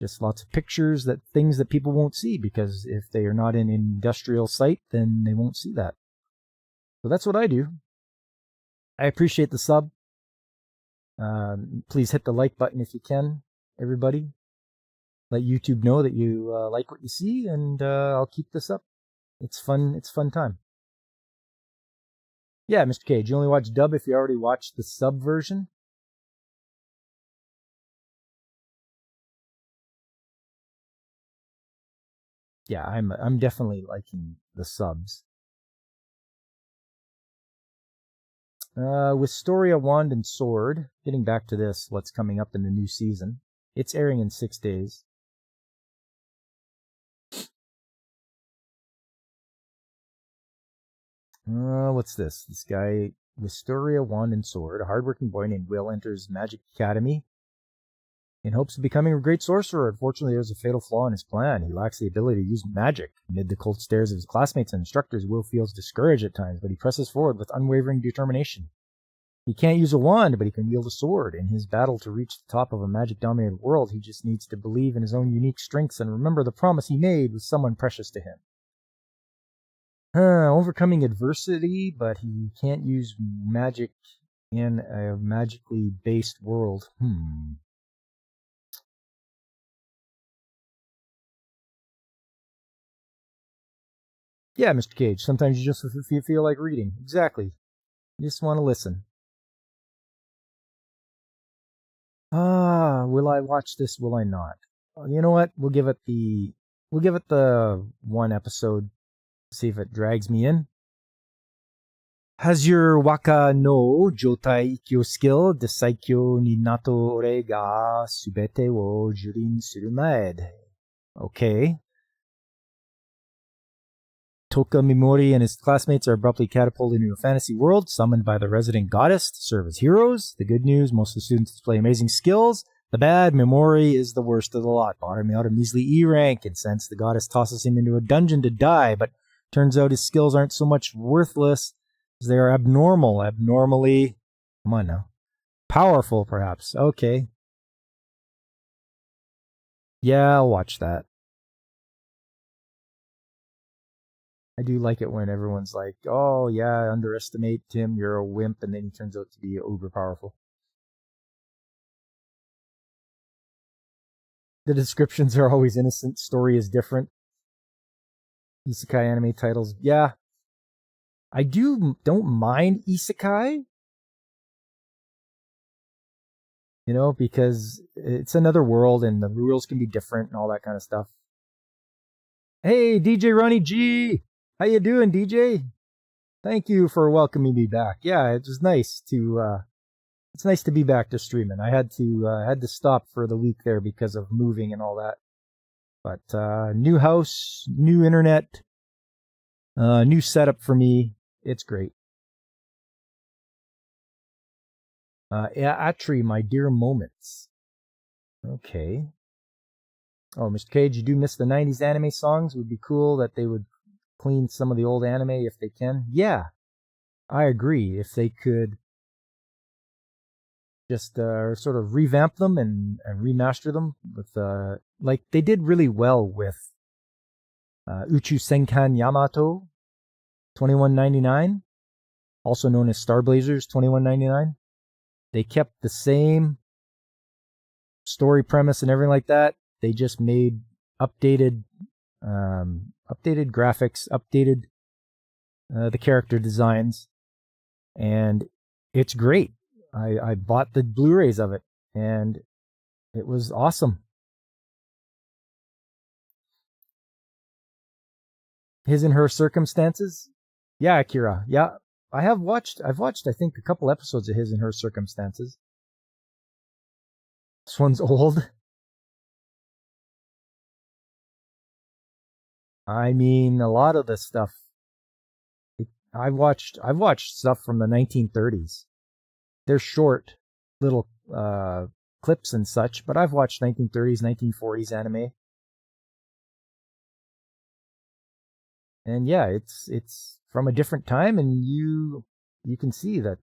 just lots of pictures, things that people won't see because if they are not in an industrial site, then they won't see that. So that's what I do. I appreciate the sub. Please hit the like button if you can, everybody. Let YouTube know that you like what you see, and I'll keep this up. It's fun. It's fun time. Yeah, Mr. Cage, you only watch dub if you already watched the sub version. Yeah, I'm definitely liking the subs. Wisteria Wand and Sword, getting back to this, what's coming up in the new season. It's airing in 6 days. What's this? This guy, Wisteria Wand and Sword, a hardworking boy named Will enters Magic Academy in hopes of becoming a great sorcerer. Unfortunately, there's a fatal flaw in his plan. He lacks the ability to use magic. Amid the cold stares of his classmates and instructors, Will feels discouraged at times, but he presses forward with unwavering determination. He can't use a wand, but he can wield a sword. In his battle to reach the top of a magic-dominated world, he just needs to believe in his own unique strengths and remember the promise he made with someone precious to him. Overcoming adversity, but he can't use magic in a magically based world. Yeah, Mr. Cage, sometimes you just feel like reading. Exactly. You just want to listen. Will I watch this? Will I not? You know what? We'll give it the one episode. See if it drags me in. Has your waka no jotai ikkyo skill desaikyo ni nato ore ga subete wo jurin suru maed? Okay. Toka Mimori and his classmates are abruptly catapulted into a fantasy world, summoned by the resident goddess to serve as heroes. The good news, most of the students display amazing skills. The bad, Mimori is the worst of the lot, bottoming out a measly E rank, and since the goddess tosses him into a dungeon to die, but turns out his skills aren't so much worthless as they are abnormally, come on now, powerful perhaps. Okay. Yeah, I'll watch that. I do like it when everyone's like, oh yeah, underestimate him, you're a wimp, and then he turns out to be uber powerful. The descriptions are always innocent, story is different. Isekai anime titles, yeah. I don't mind isekai. You know, because it's another world and the rules can be different and all that kind of stuff. Hey, DJ Ronnie G! How you doing, DJ? Thank you for welcoming me back. Yeah, it was nice to it's nice to be back to streaming. I had to stop for the week there because of moving and all that. But new house, new internet, new setup for me. It's great. Atri, my dear moments. Okay. Oh, Mr. Cage, you do miss the 90s anime songs? It would be cool that they would clean some of the old anime if they can. Yeah, I agree. If they could just sort of revamp them and remaster them with like they did really well with Uchu Senkan Yamato 2199, also known as Star Blazers 2199. They kept the same story premise and everything like that. They just made updated graphics, updated the character designs, and it's great. I bought the Blu-rays of it, and it was awesome. His and Her Circumstances. Yeah, Akira. Yeah, I've watched, I think, a couple episodes of His and Her Circumstances. This one's old. I mean, a lot of the stuff. I've watched stuff from the 1930s. They're short little clips and such, but I've watched 1930s, 1940s anime. And yeah, it's from a different time, and you can see that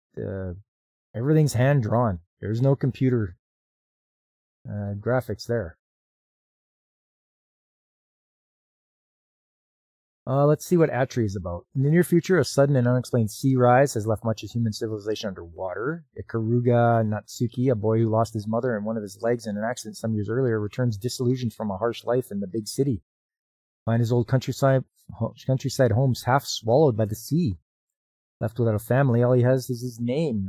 everything's hand drawn. There's no computer graphics there. Let's see what Atri is about. In the near future, a sudden and unexplained sea rise has left much of human civilization underwater. Ikaruga Natsuki, a boy who lost his mother and one of his legs in an accident some years earlier, returns disillusioned from a harsh life in the big city. Find his old countryside homes half swallowed by the sea. Left without a family, all he has is his name.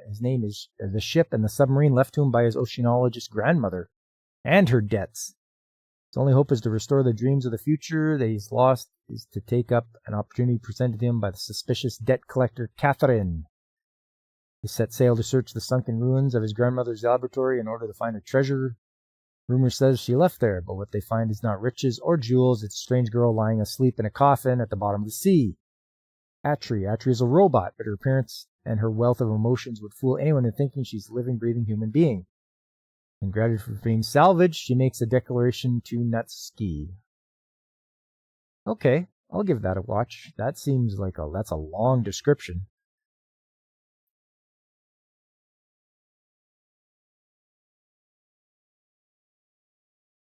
His name is the ship and the submarine left to him by his oceanologist grandmother, and her debts. His only hope is to restore the dreams of the future that he's lost, is to take up an opportunity presented to him by the suspicious debt collector Catherine. He set sail to search the sunken ruins of his grandmother's laboratory in order to find her treasure. Rumor says she left there, but what they find is not riches or jewels. It's a strange girl lying asleep in a coffin at the bottom of the sea. Atri is a robot, but her appearance and her wealth of emotions would fool anyone into thinking she's a living, breathing human being. In gratitude for being salvaged, she makes a declaration to Natsuki. Okay, I'll give that a watch. That seems like that's a long description.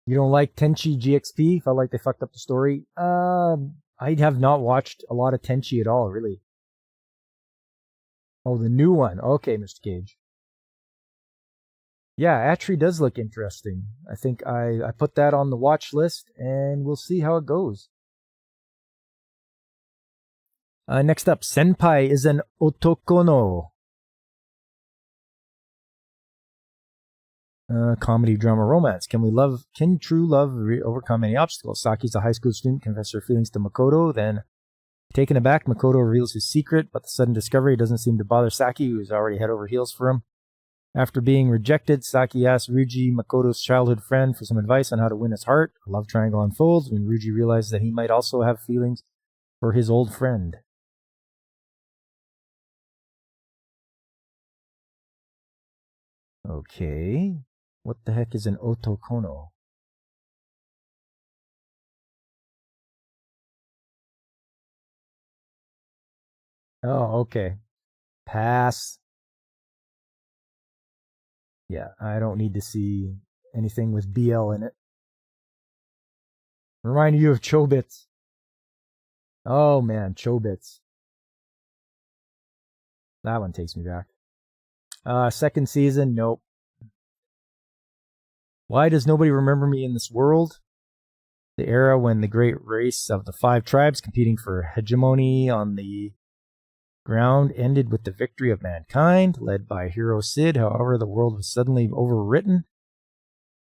You don't like Tenchi GXP? Felt like they fucked up the story? I have not watched a lot of Tenchi at all, really. Oh, the new one. Okay, Mr. Cage. Yeah, Atri does look interesting. I think I put that on the watch list, and we'll see how it goes. Next up, Senpai is an Otokono. Comedy, drama, romance. Can true love overcome any obstacles? Saki's a high school student, confesses her feelings to Makoto. Then, taken aback, Makoto reveals his secret, but the sudden discovery doesn't seem to bother Saki, who's already head over heels for him. After being rejected, Saki asks Ryuji, Makoto's childhood friend, for some advice on how to win his heart. A love triangle unfolds when Ryuji realizes that he might also have feelings for his old friend. Okay. What the heck is an Otokono? Oh, okay. Pass. Yeah, I don't need to see anything with BL in it. Remind you of Chobits. Oh man, Chobits. That one takes me back. Second season, nope. Why does nobody remember me in this world? The era when the great race of the 5 tribes competing for hegemony on the ground ended with the victory of mankind, led by hero Sid. However, the world was suddenly overwritten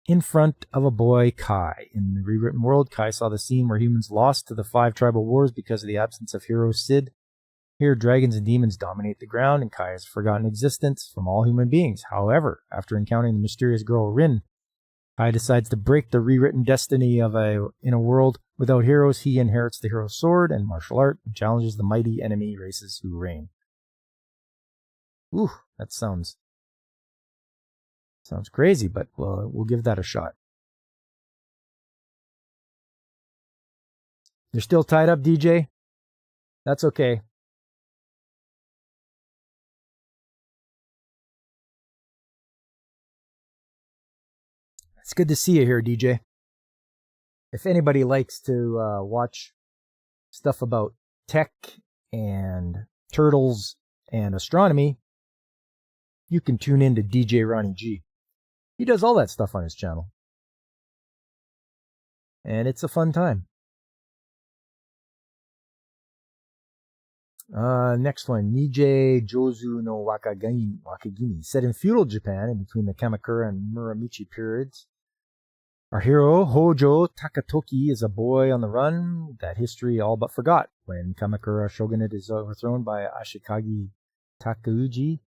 in front of a boy, Kai. In the rewritten world, Kai saw the scene where humans lost to the 5 tribal wars because of the absence of hero Sid. Here, dragons and demons dominate the ground, and Kai has forgotten existence from all human beings. However, after encountering the mysterious girl Rin, Kai decides to break the rewritten destiny of in a world without heroes. He inherits the hero sword and martial art and challenges the mighty enemy races who reign. Ooh, that sounds crazy, but we'll give that a shot. You're still tied up, DJ? That's okay. It's good to see you here, DJ. If anybody likes to watch stuff about tech and turtles and astronomy, you can tune in to DJ Ronnie G. He does all that stuff on his channel. And it's a fun time. Next one, Nije Jozu no Wakagimi. Set in feudal Japan in between the Kamakura and Muramichi periods. Our hero, Hojo Takatoki, is a boy on the run that history all but forgot when Kamakura shogunate is overthrown by Ashikage Takeuji.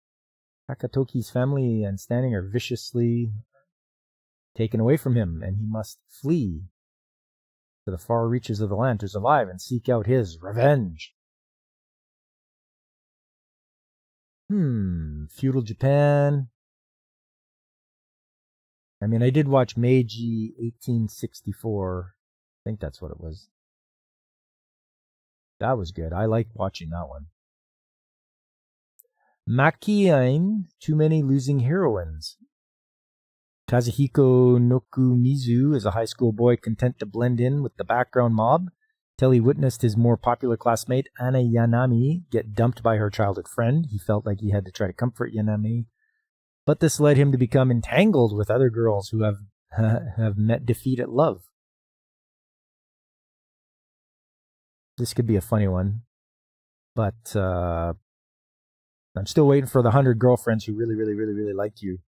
Takatoki's family and standing are viciously taken away from him, and he must flee to the far reaches of the land to survive and seek out his revenge. Feudal Japan. I mean, I did watch Meiji 1864. I think that's what it was. That was good. I liked watching that one. Makiain, Too Many Losing Heroines. Kazuhiko Nokumizu is a high school boy content to blend in with the background mob till he witnessed his more popular classmate Ana Yanami get dumped by her childhood friend. He felt like he had to try to comfort Yanami, but this led him to become entangled with other girls who have met defeat at love. This could be a funny one, but I'm still waiting for the 100 girlfriends who really liked you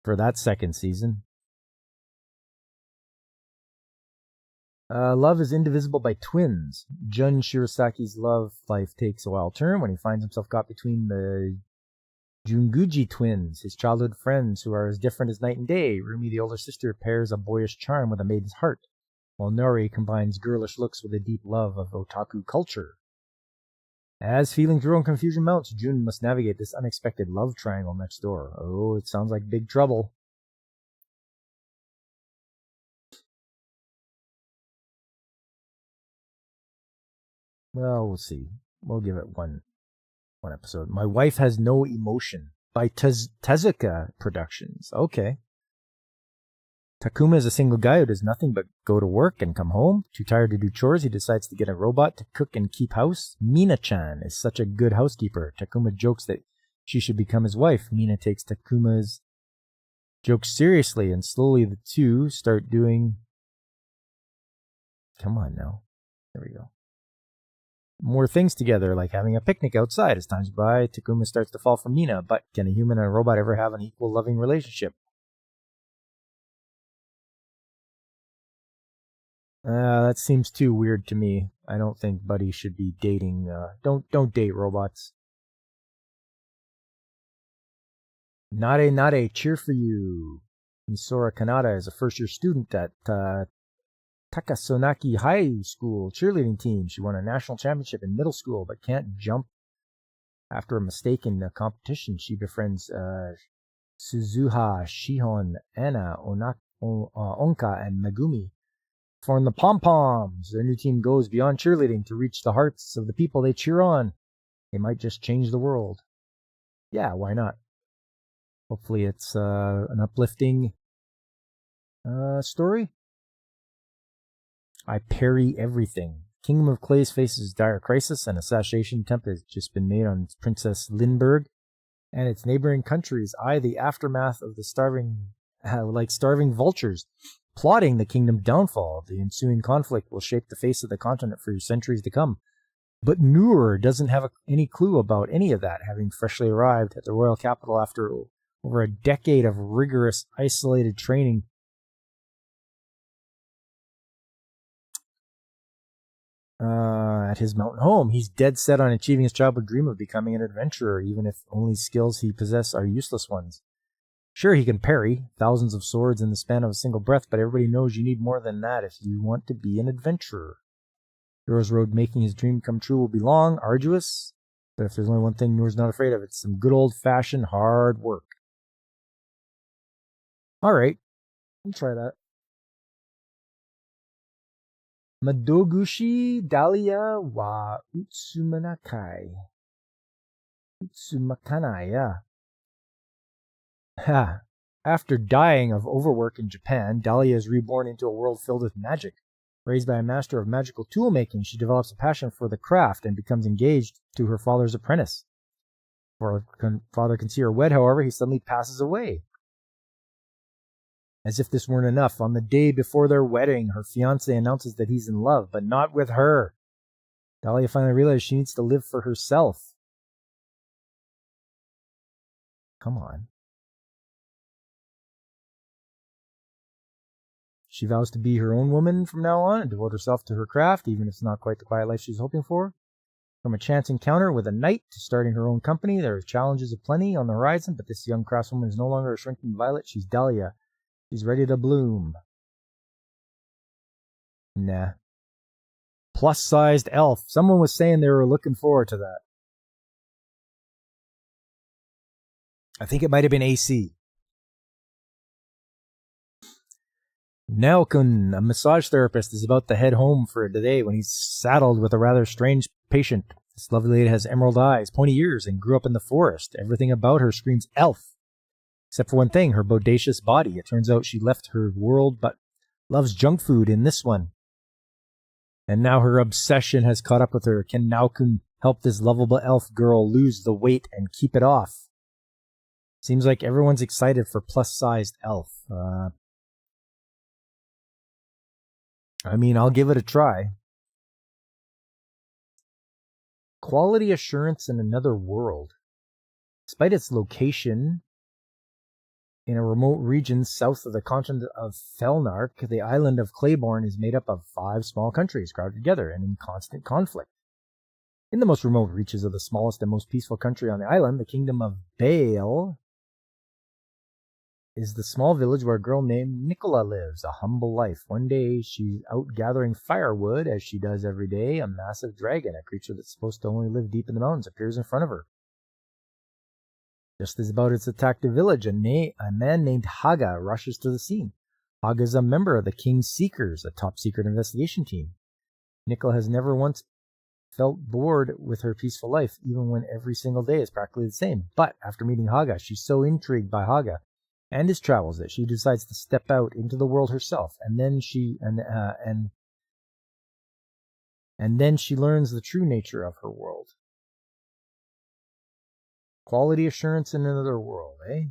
for that second season. Love is indivisible by twins. Jun Shirasaki's love life takes a wild turn when he finds himself caught between the Junguji twins, his childhood friends who are as different as night and day. Rumi, the older sister, pairs a boyish charm with a maiden's heart, while Nori combines girlish looks with a deep love of otaku culture. As feelings grow and confusion mounts, Jun must navigate this unexpected love triangle next door. Oh, it sounds like big trouble. Well, we'll see. We'll give it one episode. My Wife Has No Emotion by Tezuka Productions. Okay. Takuma is a single guy who does nothing but go to work and come home. Too tired to do chores, he decides to get a robot to cook and keep house. Mina-chan is such a good housekeeper. Takuma jokes that she should become his wife. Mina takes Takuma's jokes seriously, and slowly the two start doing... Come on now. There we go. More things together, like having a picnic outside. As time goes by, Takuma starts to fall for Mina, but can a human and a robot ever have an equal loving relationship? That seems too weird to me. I don't think Buddy should be dating. Don't date robots. Nare, cheer for you. Misora Kanata is a first-year student at Takasonaki High School cheerleading team. She won a national championship in middle school, but can't jump after a mistake in the competition. She befriends Suzuha, Shihon, Anna, Onka, and Megumi. Form the Pom-Poms. Their new team goes beyond cheerleading to reach the hearts of the people they cheer on. They might just change the world. Yeah, why not? Hopefully it's an uplifting story. I parry everything. Kingdom of Clays faces dire crisis. An assassination attempt has just been made on Princess Lindbergh and its neighboring countries. The aftermath of the starving vultures, plotting the kingdom downfall. The ensuing conflict will shape the face of the continent for centuries to come. But Noor doesn't have any clue about any of that, having freshly arrived at the royal capital after over a decade of rigorous, isolated training. At his mountain home, he's dead set on achieving his childhood dream of becoming an adventurer, even if only skills he possesses are useless ones. Sure, he can parry thousands of swords in the span of a single breath, but everybody knows you need more than that if you want to be an adventurer. Hero's road making his dream come true will be long, arduous, but if there's only one thing Noor's not afraid of, it's some good old-fashioned hard work. Alright, I'll try that. Madogushi Dahlia wa Utsumakanai. Yeah. After dying of overwork in Japan, Dahlia is reborn into a world filled with magic. Raised by a master of magical tool-making, she develops a passion for the craft and becomes engaged to her father's apprentice. Before her father can see her wed, however, he suddenly passes away. As if this weren't enough, on the day before their wedding, her fiancé announces that he's in love, but not with her. Dahlia finally realizes she needs to live for herself. Come on. She vows to be her own woman from now on and devote herself to her craft, even if it's not quite the quiet life she's hoping for. From a chance encounter with a knight to starting her own company, there are challenges aplenty on the horizon, but this young craftswoman is no longer a shrinking violet. She's Dahlia. She's ready to bloom. Nah. Plus-sized elf. Someone was saying they were looking forward to that. I think it might have been AC. Naokun, a massage therapist, is about to head home for the day when he's saddled with a rather strange patient. This lovely lady has emerald eyes, pointy ears, and grew up in the forest. Everything about her screams elf. Except for one thing, her bodacious body. It turns out she left her world but loves junk food in this one. And now her obsession has caught up with her. Can Naokun help this lovable elf girl lose the weight and keep it off? Seems like everyone's excited for plus-sized elf. I'll give it a try. Quality assurance in another world. Despite its location in a remote region south of the continent of Felnark, the island of Claiborne is made up of 5 small countries crowded together and in constant conflict. In the most remote reaches of the smallest and most peaceful country on the island, the kingdom of Bale, is the small village where a girl named Nicola lives, a humble life. One day, she's out gathering firewood, as she does every day. A massive dragon, a creature that's supposed to only live deep in the mountains, appears in front of her. Just as about its attack the village, a man named Haga rushes to the scene. Haga is a member of the King's Seekers, a top-secret investigation team. Nicola has never once felt bored with her peaceful life, even when every single day is practically the same. But after meeting Haga, she's so intrigued by Haga and his travels that she decides to step out into the world herself, and then she learns the true nature of her world. Quality assurance in another world, eh?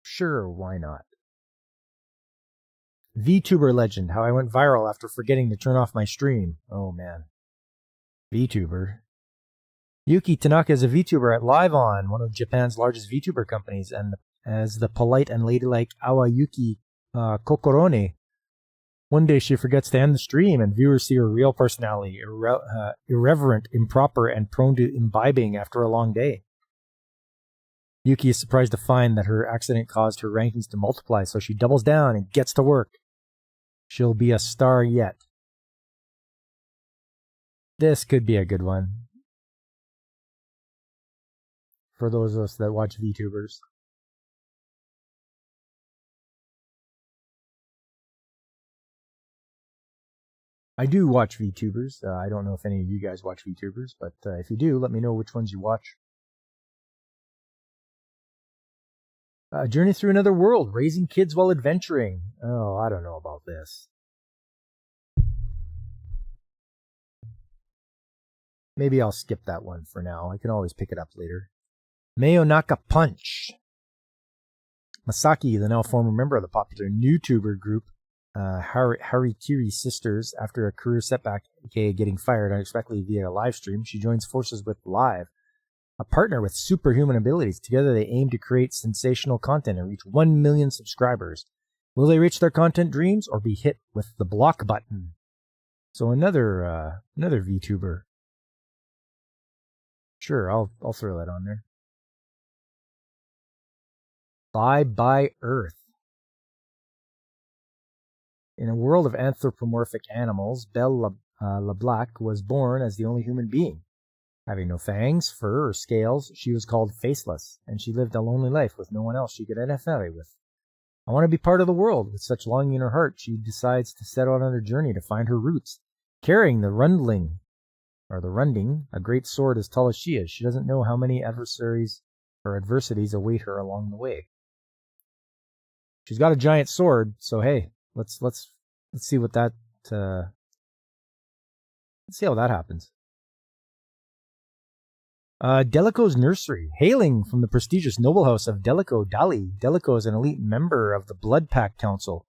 Sure, why not? VTuber legend, how I went viral after forgetting to turn off my stream. Oh man. VTuber. Yuki Tanaka is a VTuber at LiveOn, one of Japan's largest VTuber companies, and as the polite and ladylike Awayuki Kokorone. One day she forgets to end the stream, and viewers see her real personality, irreverent, improper, and prone to imbibing after a long day. Yuki is surprised to find that her accident caused her rankings to multiply, so she doubles down and gets to work. She'll be a star yet. This could be a good one. For those of us that watch VTubers. I do watch VTubers. I don't know if any of you guys watch VTubers, but if you do, let me know which ones you watch. Journey through another world, raising kids while adventuring. Oh, I don't know about this. Maybe I'll skip that one for now. I can always pick it up later. Mayonaka Punch. Masaki, the now former member of the popular YouTuber group Haritiri Sisters, after a career setback, aka getting fired unexpectedly via a live stream, she joins forces with Live, a partner with superhuman abilities. Together they aim to create sensational content and reach 1 million subscribers. Will they reach their content dreams or be hit with the block button? So another VTuber. Sure, I'll throw that on there. Bye Bye Earth. In a world of anthropomorphic animals, Belle LeBlanc was born as the only human being. Having no fangs, fur, or scales, she was called Faceless, and she lived a lonely life with no one else she could identify with. I want to be part of the world. With such longing in her heart, she decides to set out on her journey to find her roots. Carrying the Rundling, a great sword as tall as she is, she doesn't know how many adversities await her along the way. She's got a giant sword, so hey, let's see what that let's see how that happens. Delico's Nursery. Hailing from the prestigious noble house of Delico Dali, Delico is an elite member of the Blood Pact Council.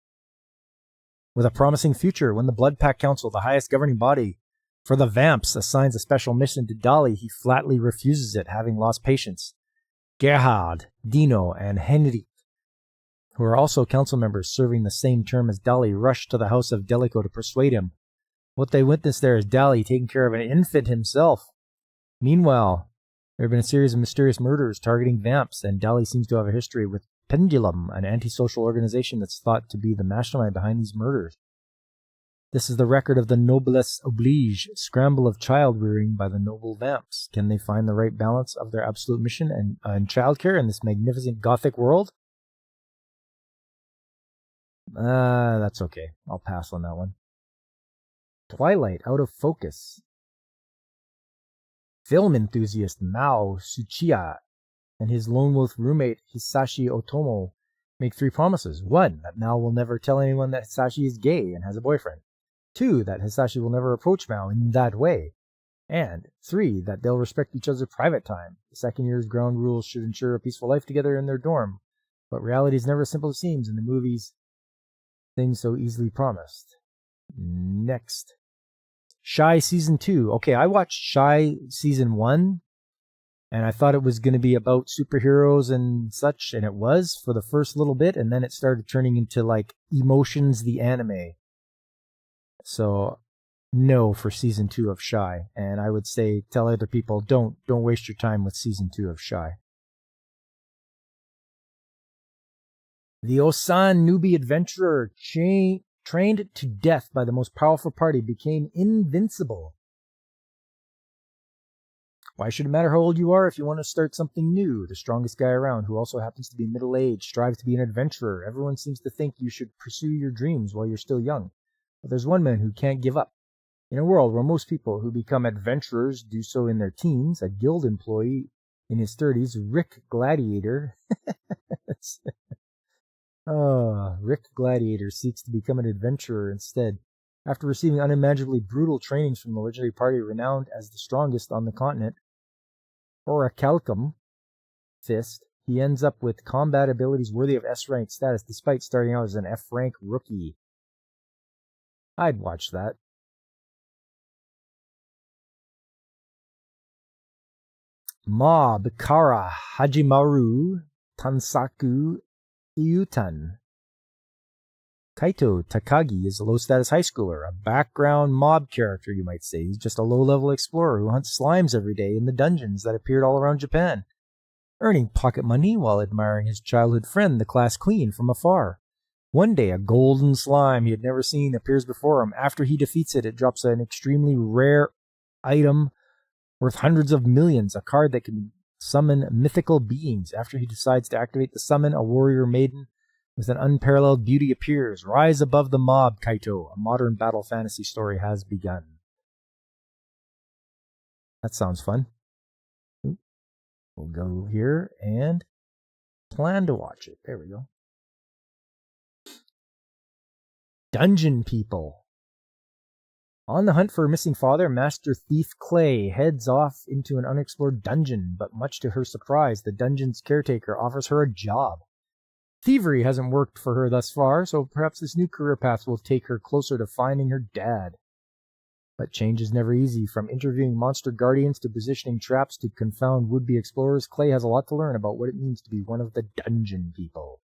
With a promising future, when the Blood Pact Council, the highest governing body for the Vamps, assigns a special mission to Dali, he flatly refuses it, having lost patience. Gerhard, Dino, and Henrik who are also council members serving the same term as Dali, rush to the house of Delico to persuade him. What they witness there is Dali taking care of an infant himself. Meanwhile, there have been a series of mysterious murders targeting vamps, and Dali seems to have a history with Pendulum, an antisocial organization that's thought to be the mastermind behind these murders. This is the record of the noblesse oblige, scramble of child-rearing by the noble vamps. Can they find the right balance of their absolute mission and childcare in this magnificent gothic world? That's okay. I'll pass on that one. Twilight, out of focus. Film enthusiast Mao Tsuchiya and his lone wolf roommate Hisashi Otomo make 3 promises. 1, that Mao will never tell anyone that Hisashi is gay and has a boyfriend. 2, that Hisashi will never approach Mao in that way. And 3, that they'll respect each other's private time. The second year's ground rules should ensure a peaceful life together in their dorm. But reality is never as simple as it seems in the movies. Things so easily promised. Next. Shy Season 2. Okay, I watched Shy Season 1, and I thought it was going to be about superheroes and such, and it was for the first little bit, and then it started turning into, like, Emotions the anime. So, no for Season 2 of Shy, and I would say tell other people, don't waste your time with Season 2 of Shy. The Osan newbie adventurer trained to death by the most powerful party became invincible. Why should it matter how old you are if you want to start something new? The strongest guy around, who also happens to be middle-aged, strives to be an adventurer. Everyone seems to think you should pursue your dreams while you're still young. But there's one man who can't give up. In a world where most people who become adventurers do so in their teens, a guild employee in his 30s, Rick Gladiator... Rick Gladiator seeks to become an adventurer instead. After receiving unimaginably brutal trainings from the legendary party renowned as the strongest on the continent, Orichalcum Fist, he ends up with combat abilities worthy of S-rank status despite starting out as an F-rank rookie. I'd watch that. Mob Kara Hajimaru Tansaku Iyutan. Kaito Takagi is a low-status high schooler, a background mob character, you might say. He's just a low-level explorer who hunts slimes every day in the dungeons that appeared all around Japan, earning pocket money while admiring his childhood friend, the class queen, from afar. One day, a golden slime he had never seen appears before him. After he defeats it, it drops an extremely rare item worth hundreds of millions, a card that can summon mythical beings. After he decides to activate the summon, a warrior maiden with an unparalleled beauty appears. Rise above the mob, Kaito. A modern battle fantasy story has begun. That sounds fun. We'll go here and plan to watch it. There we go. Dungeon People. On the hunt for a missing father, Master Thief Clay heads off into an unexplored dungeon, but much to her surprise, the dungeon's caretaker offers her a job. Thievery hasn't worked for her thus far, so perhaps this new career path will take her closer to finding her dad. But change is never easy. From interviewing monster guardians to positioning traps to confound would-be explorers, Clay has a lot to learn about what it means to be one of the Dungeon People.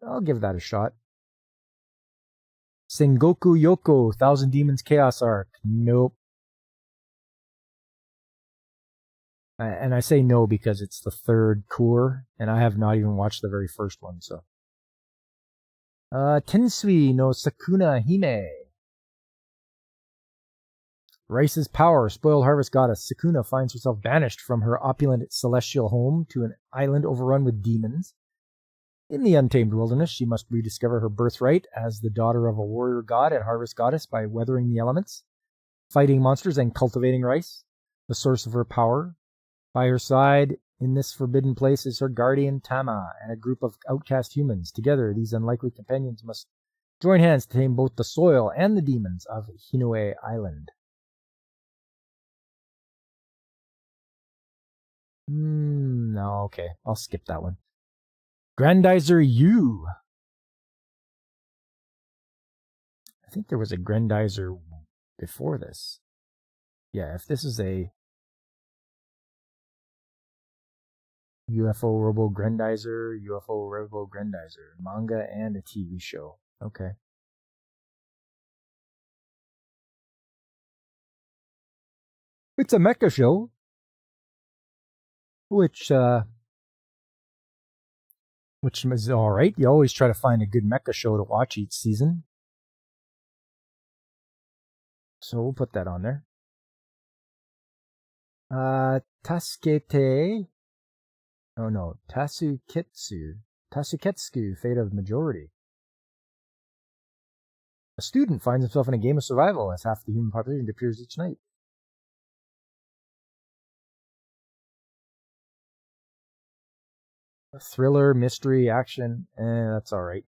I'll give that a shot. Sengoku Yoko, Thousand Demons Chaos Arc. Nope. And I say no because it's the third cour, and I have not even watched the very first one, so. Tensui no Sakuna Hime. Rice's power, spoiled harvest goddess, Sakuna finds herself banished from her opulent celestial home to an island overrun with demons. In the untamed wilderness, she must rediscover her birthright as the daughter of a warrior god and harvest goddess by weathering the elements, fighting monsters, and cultivating rice, the source of her power. By her side, in this forbidden place, is her guardian Tama and a group of outcast humans. Together, these unlikely companions must join hands to tame both the soil and the demons of Hinoe Island. No, okay, I'll skip that one. Grandizer U. I think there was a Grandizer before this. Yeah, if this is a UFO Robo Grendizer, manga and a TV show. Okay. It's a mecha show, which is all right. You always try to find a good mecha show to watch each season. So we'll put that on there. Tasuketsu, Fate of Majority. A student finds himself in a game of survival as half the human population appears each night. A thriller, mystery, action, that's alright.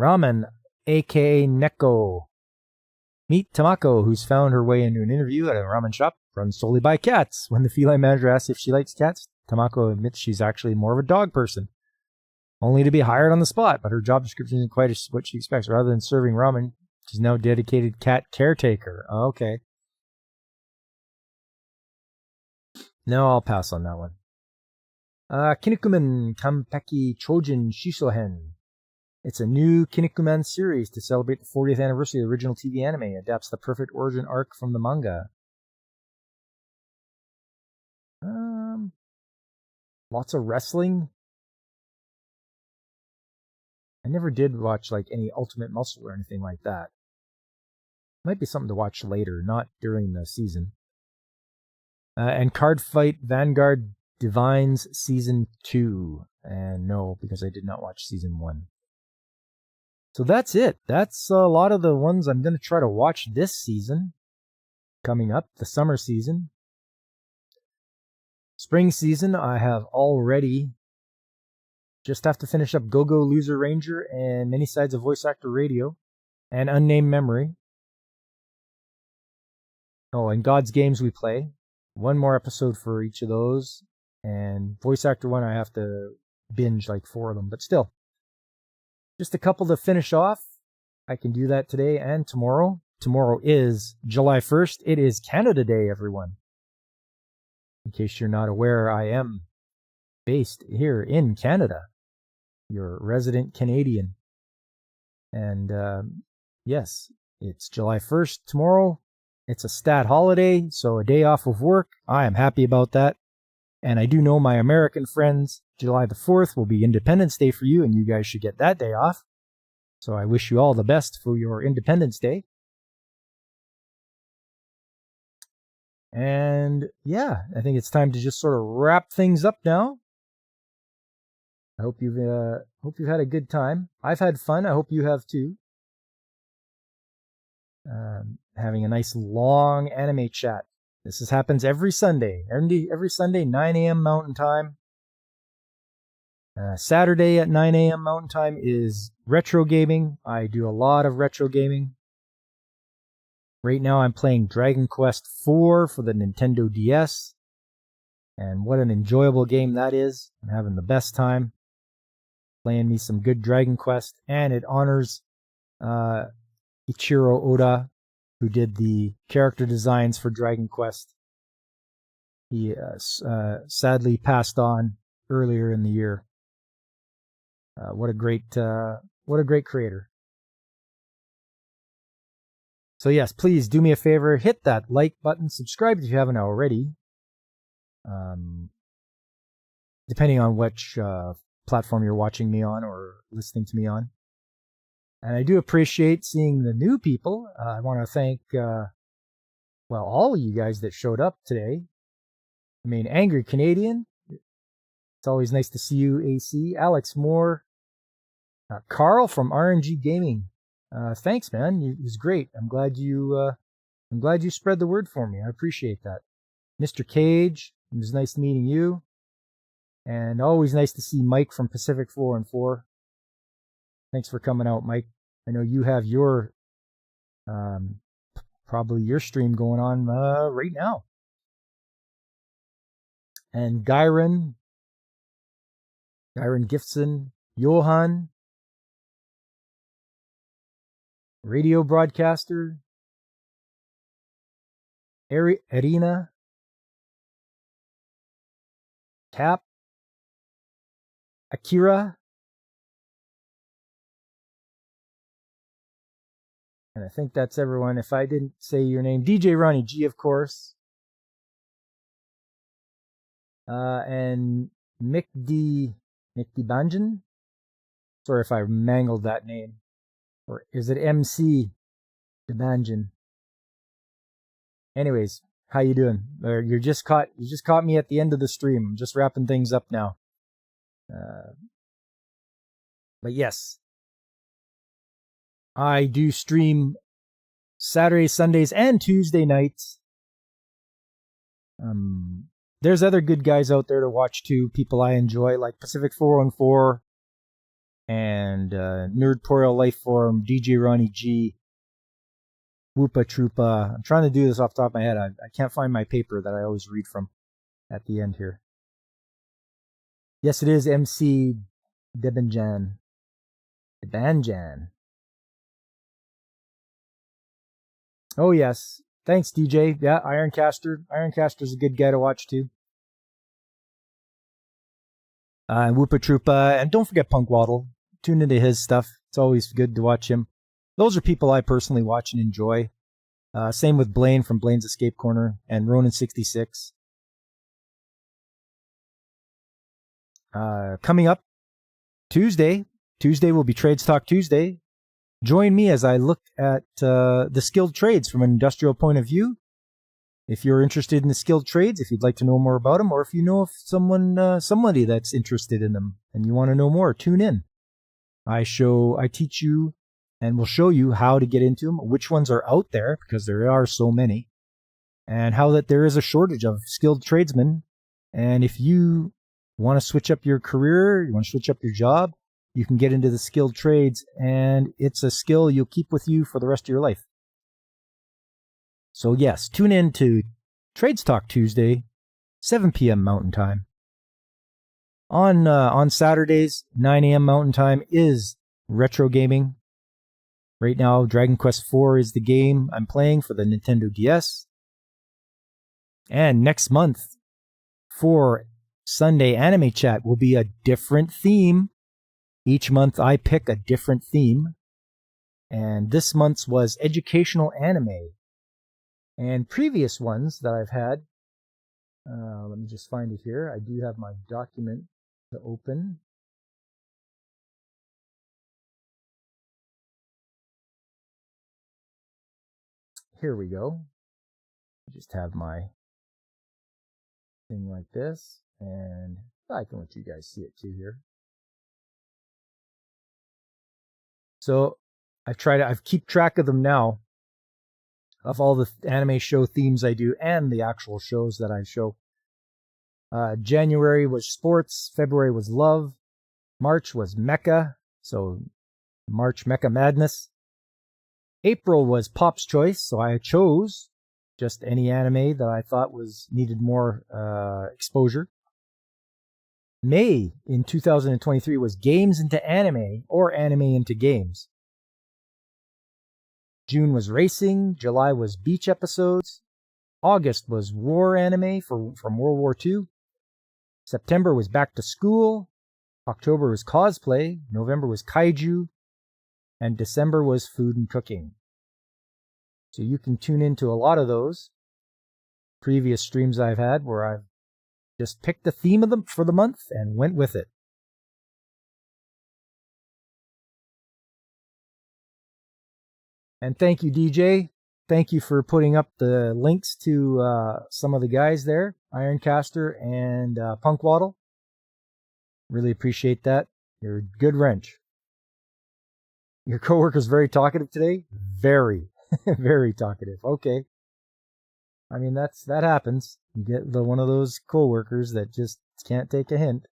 Ramen, aka Neko. Meet Tamako, who's found her way into an interview at a ramen shop run solely by cats. When the feline manager asks if she likes cats, Tamako admits she's actually more of a dog person, only to be hired on the spot, but her job description isn't quite what she expects. Rather than serving ramen, she's now a dedicated cat caretaker. Okay. No, I'll pass on that one. Kinnikuman Kampeki Chojin Shisohen. It's a new Kinnikuman series to celebrate the 40th anniversary of the original TV anime. It adapts the perfect origin arc from the manga. Lots of wrestling. I never did watch like any Ultimate Muscle or anything like that. Might be something to watch later, not during the season. And Card Fight Vanguard Divines Season 2. And no, because I did not watch Season 1. So that's it. That's a lot of the ones I'm going to try to watch this season. Coming up, the summer season. Spring season, I have already just have to finish up Go-Go Loser Ranger and Many Sides of Voice Actor Radio and Unnamed Memory. Oh, and God's Games We Play. One more episode for each of those. And Voice Actor 1, I have to binge like 4 of them, but still. Just a couple to finish off. I can do that today and tomorrow. Tomorrow is July 1st. It is Canada Day, everyone. In case you're not aware, I am based here in Canada. You're a resident Canadian. And yes, it's July 1st tomorrow. It's a stat holiday, so a day off of work. I am happy about that. And I do know my American friends, July the 4th will be Independence Day for you, and you guys should get that day off. So I wish you all the best for your Independence Day. And yeah, I think it's time to just sort of wrap things up now. I hope you've had a good time. I've had fun. I hope you have too. Having a nice long anime chat. This happens every Sunday. Every Sunday, 9 a.m. Mountain Time. Saturday at 9 a.m. Mountain Time is retro gaming. I do a lot of retro gaming. Right now I'm playing Dragon Quest IV for the Nintendo DS. And what an enjoyable game that is. I'm having the best time playing me some good Dragon Quest. And it honors Ichiro Oda, who did the character designs for Dragon Quest. He sadly passed on earlier in the year. What a great creator. So yes, please do me a favor, hit that like button, subscribe if you haven't already. Depending on which platform you're watching me on or listening to me on. And I do appreciate seeing the new people. I want to thank, all of you guys that showed up today. I mean, Angry Canadian. It's always nice to see you, AC. Alex Moore. Carl from RNG Gaming. Thanks, man. It was great. I'm glad you spread the word for me. I appreciate that. Mr. Cage. It was nice meeting you. And always nice to see Mike from Pacific 4 and 4. Thanks for coming out, Mike. I know you have your, probably your stream going on right now. And Gyron Gifson, Johan, radio broadcaster, Arena, Cap, Akira. And I think that's everyone. If I didn't say your name, DJ Ronnie G, of course. And Mick D Banjan. Sorry if I mangled that name. Or is it MC Banjan? Anyways, how you doing? You just caught me at the end of the stream. I'm just wrapping things up now. But yes, I do stream Saturdays, Sundays, and Tuesday nights. There's other good guys out there to watch too, people I enjoy, like Pacific 414 and Nerdtorial Life Forum, DJ Ronnie G, Whoopa Troopa. I'm trying to do this off the top of my head. I can't find my paper that I always read from at the end here. Yes, it is MC Debanjan. Oh, yes. Thanks, DJ. Yeah, Ironcaster. Ironcaster's a good guy to watch, too. And Whoopa Troopa. And don't forget Punk Waddle. Tune into his stuff. It's always good to watch him. Those are people I personally watch and enjoy. Same with Blaine from Blaine's Escape Corner and Ronin66. Coming up Tuesday will be Trades Talk Tuesday. Join me as I look at the skilled trades from an industrial point of view. If you're interested in the skilled trades, if you'd like to know more about them, or if you know of somebody that's interested in them and you want to know more, tune in. I teach you and will show you how to get into them, which ones are out there, because there are so many, and how that there is a shortage of skilled tradesmen. And if you want to switch up your career, you want to switch up your job, you can get into the skilled trades, and it's a skill you'll keep with you for the rest of your life. So yes, tune in to Trades Talk Tuesday, 7 p.m. Mountain Time. On Saturdays, 9 a.m. Mountain Time is retro gaming. Right now, Dragon Quest IV is the game I'm playing for the Nintendo DS. And next month, for Sunday Anime Chat, will be a different theme. Each month I pick a different theme. And this month's was educational anime. And previous ones that I've had, let me just find it here. I do have my document to open. Here we go. I just have my thing like this, and I can let you guys see it too here. So I keep track of them now, of all the anime show themes I do and the actual shows that I show. January was sports, February was love, March was mecha, so March Mecha Madness. April was Pop's Choice, so I chose just any anime that I thought needed more exposure. May in 2023 was games into anime or anime into games. June was racing, July was beach episodes, August was war anime from World War II, September was back to school, October was cosplay, November was kaiju, and December was food and cooking. So you can tune into a lot of those previous streams I've had where I've just picked the theme of them for the month and went with it. And thank you, DJ. Thank you for putting up the links to some of the guys there, Ironcaster and Punk Waddle. Really appreciate that. You're a good wrench. Your coworker's very talkative today? Very, very talkative. Okay. I mean, that happens. You get one of those coworkers that just can't take a hint.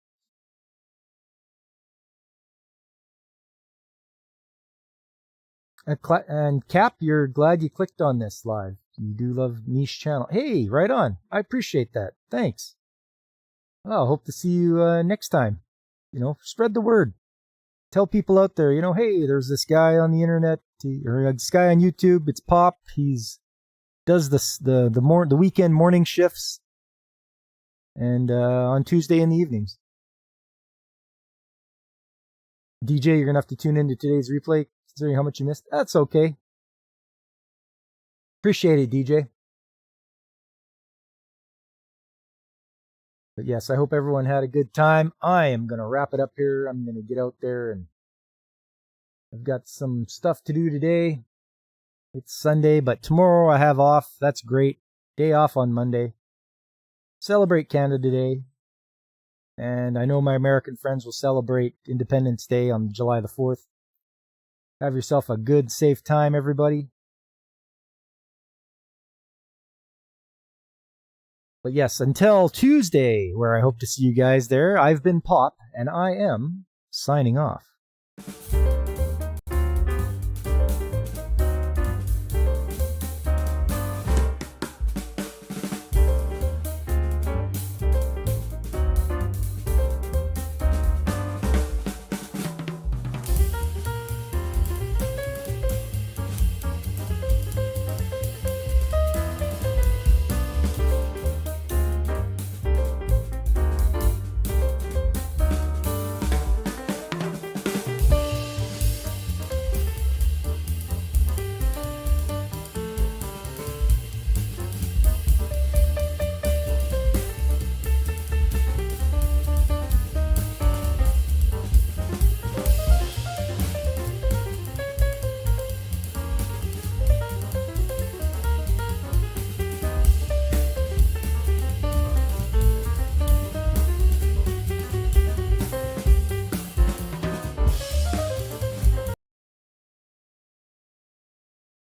And Cap, you're glad you clicked on this live. You do love niche channel. Hey, right on. I appreciate that. Thanks. Well, hope to see you next time. Spread the word. Tell people out there, hey, there's this guy on the internet, or this guy on YouTube. It's Pop. He's does the weekend morning shifts, and on Tuesday in the evenings. DJ, you're going to have to tune into today's replay, considering how much you missed. That's okay. Appreciate it, DJ. But yes, I hope everyone had a good time. I am going to wrap it up here. I'm going to get out there, and I've got some stuff to do today. It's Sunday, but tomorrow I have off. That's great. Day off on Monday. Celebrate Canada Day. And I know my American friends will celebrate Independence Day on July the 4th. Have yourself a good, safe time, everybody. But yes, until Tuesday, where I hope to see you guys there, I've been Pop, and I am signing off.